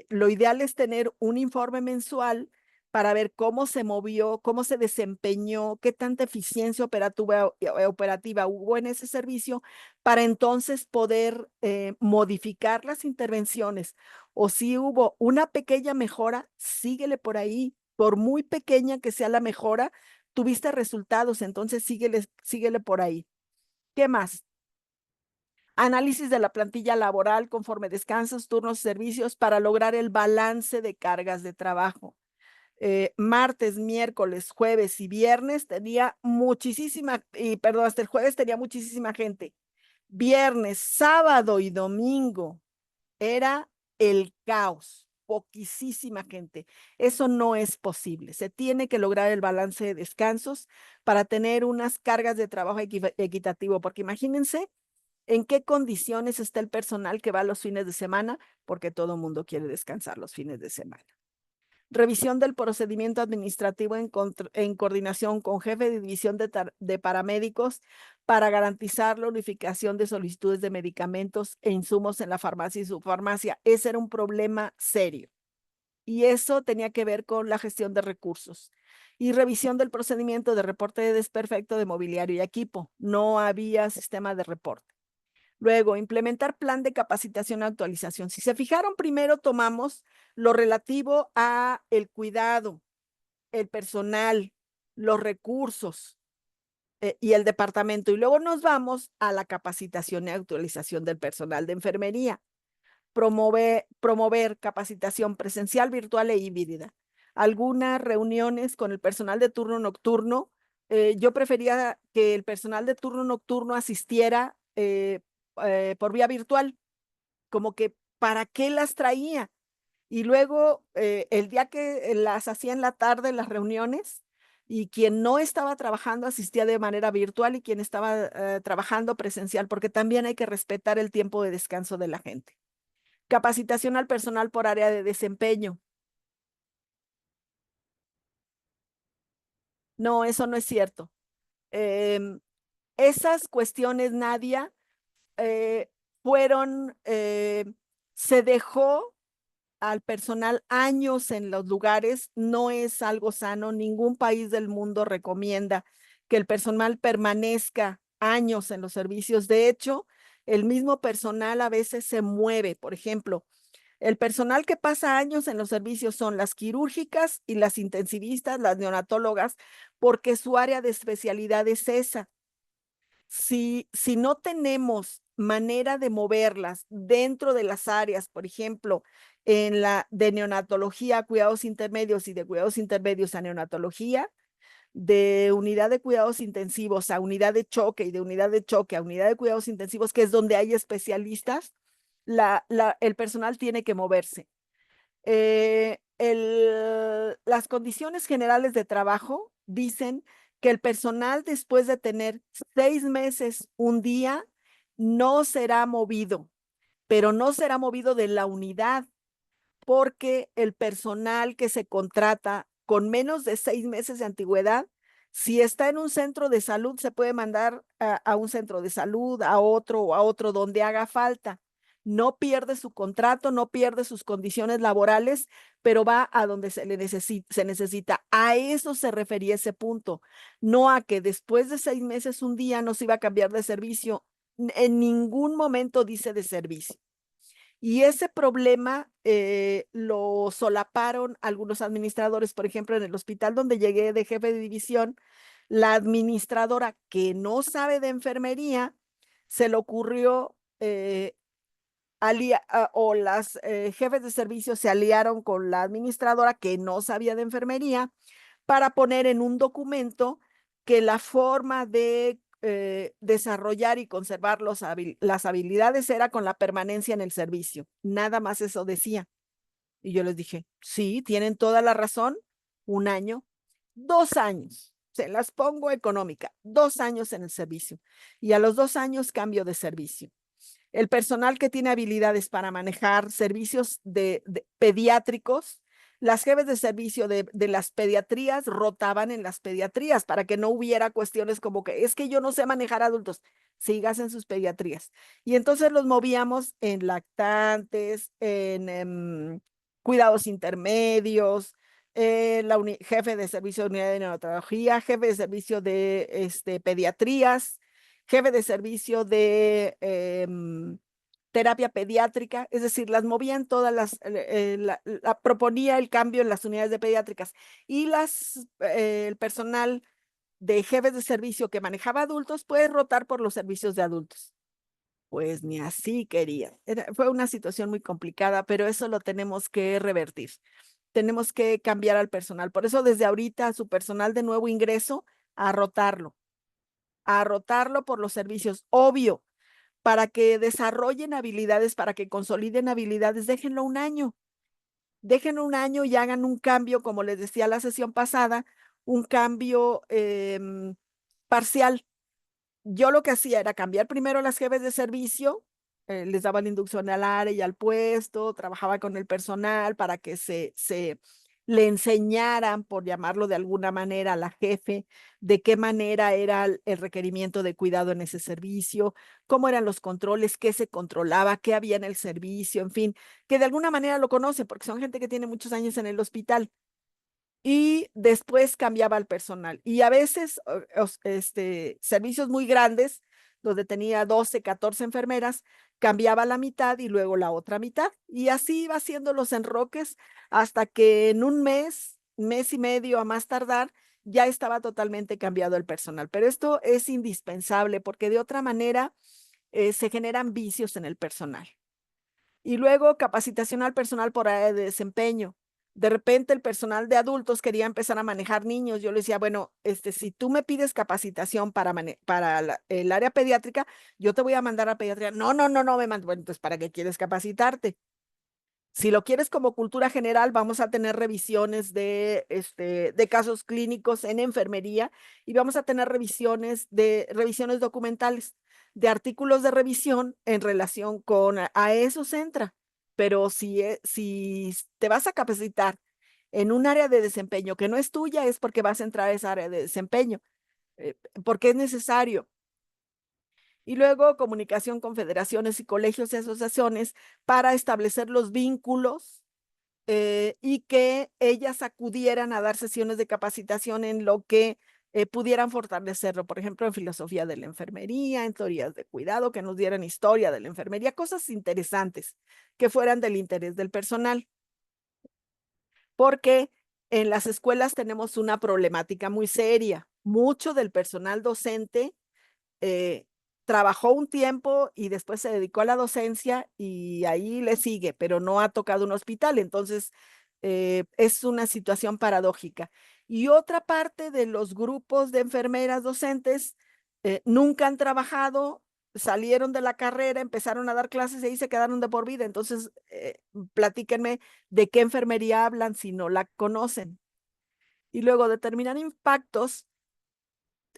Lo ideal es tener un informe mensual para ver cómo se movió, cómo se desempeñó, qué tanta eficiencia operativa hubo en ese servicio, para entonces poder modificar las intervenciones. O si hubo una pequeña mejora, síguele por ahí. Por muy pequeña que sea la mejora, tuviste resultados, entonces síguele por ahí. ¿Qué más? Análisis de la plantilla laboral conforme descansos, turnos, servicios para lograr el balance de cargas de trabajo. Martes, miércoles, jueves y viernes tenía hasta el jueves tenía muchísima gente. Viernes, sábado y domingo era el caos, poquísima gente. Eso no es posible. Se tiene que lograr el balance de descansos para tener unas cargas de trabajo equitativo, porque imagínense en qué condiciones está el personal que va los fines de semana, porque todo el mundo quiere descansar los fines de semana. Revisión del procedimiento administrativo en coordinación con jefe de división de paramédicos para garantizar la unificación de solicitudes de medicamentos e insumos en la farmacia y subfarmacia. Ese era un problema serio. Y eso tenía que ver con la gestión de recursos. Y revisión del procedimiento de reporte de desperfecto de mobiliario y equipo. No había sistema de reporte. Luego, implementar plan de capacitación y actualización. Si se fijaron, primero tomamos lo relativo a el cuidado, el personal, los recursos y el departamento. Y luego nos vamos a la capacitación y actualización del personal de enfermería. Promover capacitación presencial, virtual e híbrida. Algunas reuniones con el personal de turno nocturno. Yo prefería que el personal de turno nocturno asistiera por vía virtual, como que para qué las traía. Y luego el día que las hacía en la tarde, las reuniones, y quien no estaba trabajando asistía de manera virtual y quien estaba trabajando presencial, porque también hay que respetar el tiempo de descanso de la gente. Capacitación al personal por área de desempeño. No, eso no es cierto. Esas cuestiones, Nadia, eh, se dejó al personal años en los lugares, no es algo sano. Ningún país del mundo recomienda que el personal permanezca años en los servicios. De hecho, el mismo personal a veces se mueve. Por ejemplo, El personal que pasa años en los servicios son las quirúrgicas y las intensivistas, las neonatólogas, porque su área de especialidad es esa. Si no tenemos manera de moverlas dentro de las áreas, por ejemplo, en la de neonatología a cuidados intermedios y de cuidados intermedios a neonatología, de unidad de cuidados intensivos a unidad de choque y de unidad de choque a unidad de cuidados intensivos, que es donde hay especialistas, el personal tiene que moverse. Las condiciones generales de trabajo dicen que el personal, después de tener 6 meses, un día, no será movido, pero no será movido de la unidad, porque el personal que se contrata con menos de 6 meses de antigüedad, si está en un centro de salud, se puede mandar a un centro de salud, a otro o a otro donde haga falta. No pierde su contrato, no pierde sus condiciones laborales, pero va a donde se necesita. A eso se refería ese punto, no a que después de 6 meses, un día no se iba a cambiar de servicio. En ningún momento dice de servicio. Y ese problema lo solaparon algunos administradores. Por ejemplo, en el hospital donde llegué de jefe de división, la administradora, que no sabe de enfermería, se le ocurrió, o las jefes de servicio se aliaron con la administradora, que no sabía de enfermería, para poner en un documento que la forma de desarrollar y conservar las habilidades era con la permanencia en el servicio. Nada más eso decía. Y yo les dije, sí, tienen toda la razón. 1 año, 2 años. Se las pongo económica. 2 años en el servicio. Y a los 2 años cambio de servicio. El personal que tiene habilidades para manejar servicios de pediátricos, las jefes de servicio de las pediatrías rotaban en las pediatrías para que no hubiera cuestiones como que es que yo no sé manejar adultos, sigas en sus pediatrías. Y entonces los movíamos en lactantes, en cuidados intermedios, jefe de servicio de unidad de neonatología, jefe de servicio de pediatrías, jefe de servicio de terapia pediátrica, es decir, las movían todas proponía el cambio en las unidades de pediátricas y el personal de jefes de servicio que manejaba adultos puede rotar por los servicios de adultos. Pues ni así quería. Fue una situación muy complicada, pero eso lo tenemos que revertir. Tenemos que cambiar al personal. Por eso desde ahorita su personal de nuevo ingreso, a rotarlo por los servicios, obvio, para que desarrollen habilidades, para que consoliden habilidades, déjenlo 1 año. Déjenlo 1 año y hagan un cambio, como les decía la sesión pasada, un cambio parcial. Yo lo que hacía era cambiar primero a las jefes de servicio, les daba la inducción al área y al puesto, trabajaba con el personal para que le enseñaran, por llamarlo de alguna manera, a la jefe de qué manera era el requerimiento de cuidado en ese servicio, cómo eran los controles, qué se controlaba, qué había en el servicio, en fin, que de alguna manera lo conocen porque son gente que tiene muchos años en el hospital. Y después cambiaba el personal. Y a veces servicios muy grandes, donde tenía 12, 14 enfermeras, cambiaba la mitad y luego la otra mitad. Y así iba haciendo los enroques hasta que en un mes, mes y medio a más tardar, ya estaba totalmente cambiado el personal. Pero esto es indispensable porque de otra manera se generan vicios en el personal. Y luego capacitación al personal por área de desempeño. De repente el personal de adultos quería empezar a manejar niños. Yo le decía, bueno, si tú me pides capacitación para el área pediátrica, yo te voy a mandar a pediatría. No, me mando. Bueno, entonces, ¿para qué quieres capacitarte? Si lo quieres como cultura general, vamos a tener revisiones de casos clínicos en enfermería y vamos a tener revisiones documentales de artículos de revisión en relación con a eso se entra. Pero si te vas a capacitar en un área de desempeño que no es tuya, es porque vas a entrar a esa área de desempeño, porque es necesario. Y luego comunicación con federaciones y colegios y asociaciones para establecer los vínculos y que ellas acudieran a dar sesiones de capacitación en lo que pudieran fortalecerlo, por ejemplo, en filosofía de la enfermería, en teorías de cuidado, que nos dieran historia de la enfermería, cosas interesantes que fueran del interés del personal. Porque en las escuelas tenemos una problemática muy seria. Mucho del personal docente trabajó un tiempo y después se dedicó a la docencia y ahí le sigue, pero no ha tocado un hospital. Entonces, es una situación paradójica. Y otra parte de los grupos de enfermeras docentes nunca han trabajado, salieron de la carrera, empezaron a dar clases y ahí se quedaron de por vida. Entonces, platíquenme de qué enfermería hablan si no la conocen. Y luego determinar impactos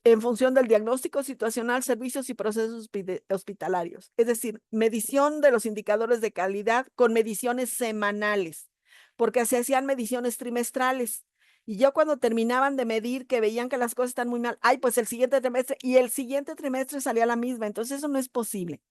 en función del diagnóstico situacional, servicios y procesos hospitalarios. Es decir, medición de los indicadores de calidad con mediciones semanales, porque se hacían mediciones trimestrales. Y yo cuando terminaban de medir que veían que las cosas están muy mal, ay, pues el siguiente trimestre, y el siguiente trimestre salía la misma. Entonces eso no es posible.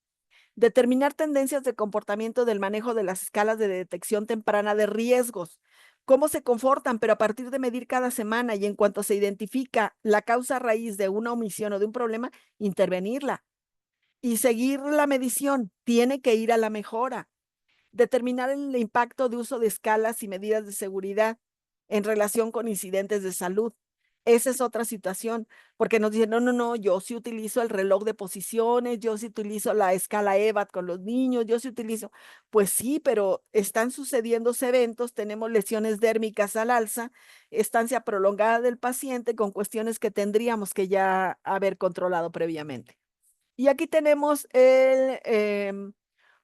Determinar tendencias de comportamiento del manejo de las escalas de detección temprana de riesgos. Cómo se comportan, pero a partir de medir cada semana y en cuanto se identifica la causa raíz de una omisión o de un problema, intervenirla. Y seguir la medición tiene que ir a la mejora. Determinar el impacto de uso de escalas y medidas de seguridad en relación con incidentes de salud. Esa es otra situación, porque nos dicen, no, yo sí utilizo el reloj de posiciones, yo sí utilizo la escala EVAT con los niños, yo sí utilizo. Pues sí, pero están sucediendo eventos, tenemos lesiones dérmicas al alza, estancia prolongada del paciente con cuestiones que tendríamos que ya haber controlado previamente. Y aquí tenemos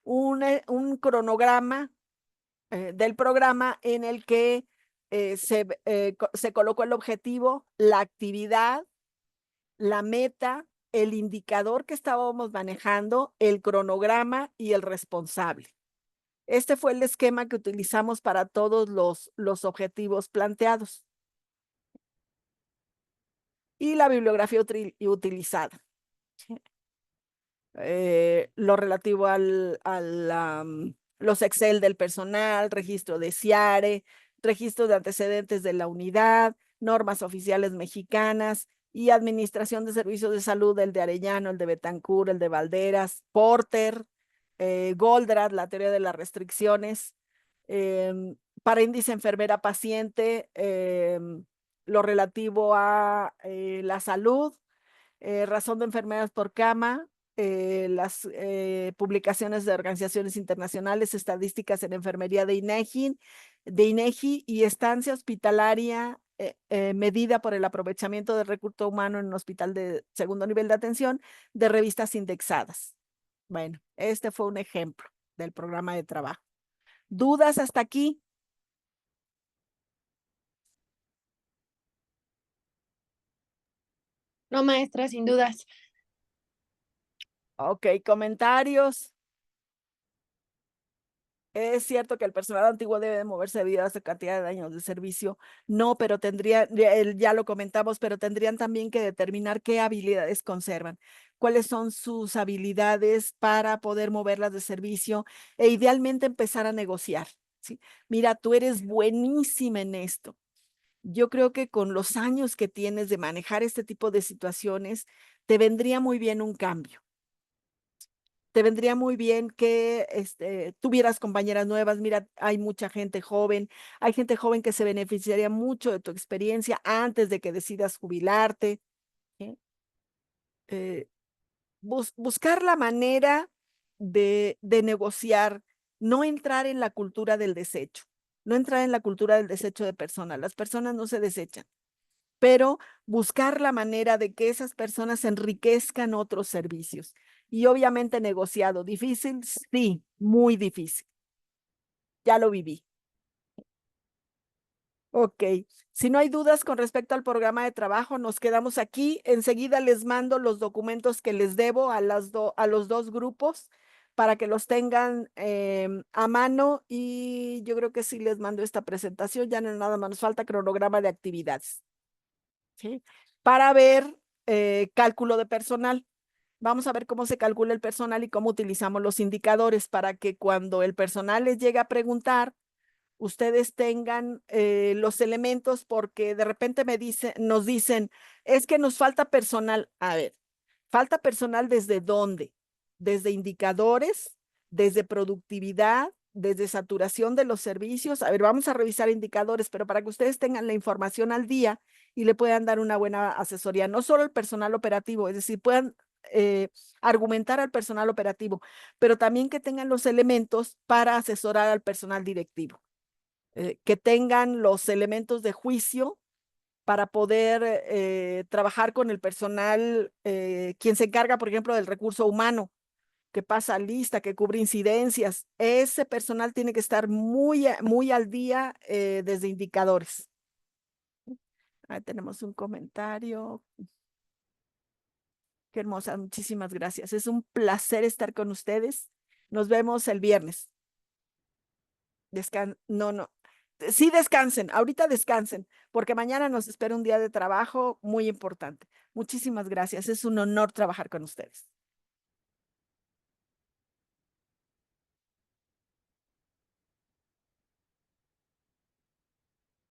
un cronograma del programa en el que se colocó el objetivo, la actividad, la meta, el indicador que estábamos manejando, el cronograma y el responsable. Este fue el esquema que utilizamos para todos los objetivos planteados. Y la bibliografía utilizada. Lo relativo los Excel del personal, registro de SIARE, registro de antecedentes de la unidad, normas oficiales mexicanas y administración de servicios de salud, el de Arellano, el de Betancur, el de Valderas, Porter, Goldratt, la teoría de las restricciones, para índice enfermera-paciente, lo relativo a la salud, razón de enfermedades por cama, las publicaciones de organizaciones internacionales, estadísticas en enfermería de INEGI y estancia hospitalaria medida por el aprovechamiento del recurso humano en un hospital de segundo nivel de atención de revistas indexadas. Bueno, este fue un ejemplo del programa de trabajo. ¿Dudas hasta aquí? No, maestra, sin dudas. Ok, comentarios. Es cierto que el personal antiguo debe de moverse debido a su cantidad de años de servicio. No, pero ya lo comentamos, pero tendrían también que determinar qué habilidades conservan, cuáles son sus habilidades para poder moverlas de servicio e idealmente empezar a negociar, ¿sí? Mira, tú eres buenísima en esto. Yo creo que con los años que tienes de manejar este tipo de situaciones, te vendría muy bien un cambio. Te vendría muy bien que tuvieras compañeras nuevas. Mira, hay mucha gente joven, hay gente joven que se beneficiaría mucho de tu experiencia antes de que decidas jubilarte. ¿Sí? Eh, buscar la manera de negociar, no entrar en la cultura del desecho, no entrar en la cultura del desecho de personas. Las personas no se desechan, pero buscar la manera de que esas personas enriquezcan otros servicios. Y obviamente negociado. ¿Difícil? Sí, muy difícil. Ya lo viví. Ok. Si no hay dudas con respecto al programa de trabajo, nos quedamos aquí. Enseguida les mando los documentos que les debo a los dos grupos para que los tengan a mano y yo creo que sí les mando esta presentación. Ya no nada más nos falta cronograma de actividades. ¿Sí? Para ver cálculo de personal. Vamos a ver cómo se calcula el personal y cómo utilizamos los indicadores para que cuando el personal les llegue a preguntar, ustedes tengan los elementos, porque de repente nos dicen, es que nos falta personal. A ver, ¿falta personal desde dónde? Desde indicadores, desde productividad, desde saturación de los servicios. A ver, vamos a revisar indicadores, pero para que ustedes tengan la información al día y le puedan dar una buena asesoría, no solo el personal operativo, es decir, puedan argumentar al personal operativo, pero también que tengan los elementos para asesorar al personal directivo, que tengan los elementos de juicio para poder trabajar con el personal, quien se encarga, por ejemplo, del recurso humano, que pasa lista, que cubre incidencias. Ese personal tiene que estar muy al día desde indicadores. Ahí tenemos un comentario. Qué hermosa, muchísimas gracias. Es un placer estar con ustedes. Nos vemos el viernes. No. Sí, descansen, ahorita descansen, porque mañana nos espera un día de trabajo muy importante. Muchísimas gracias. Es un honor trabajar con ustedes.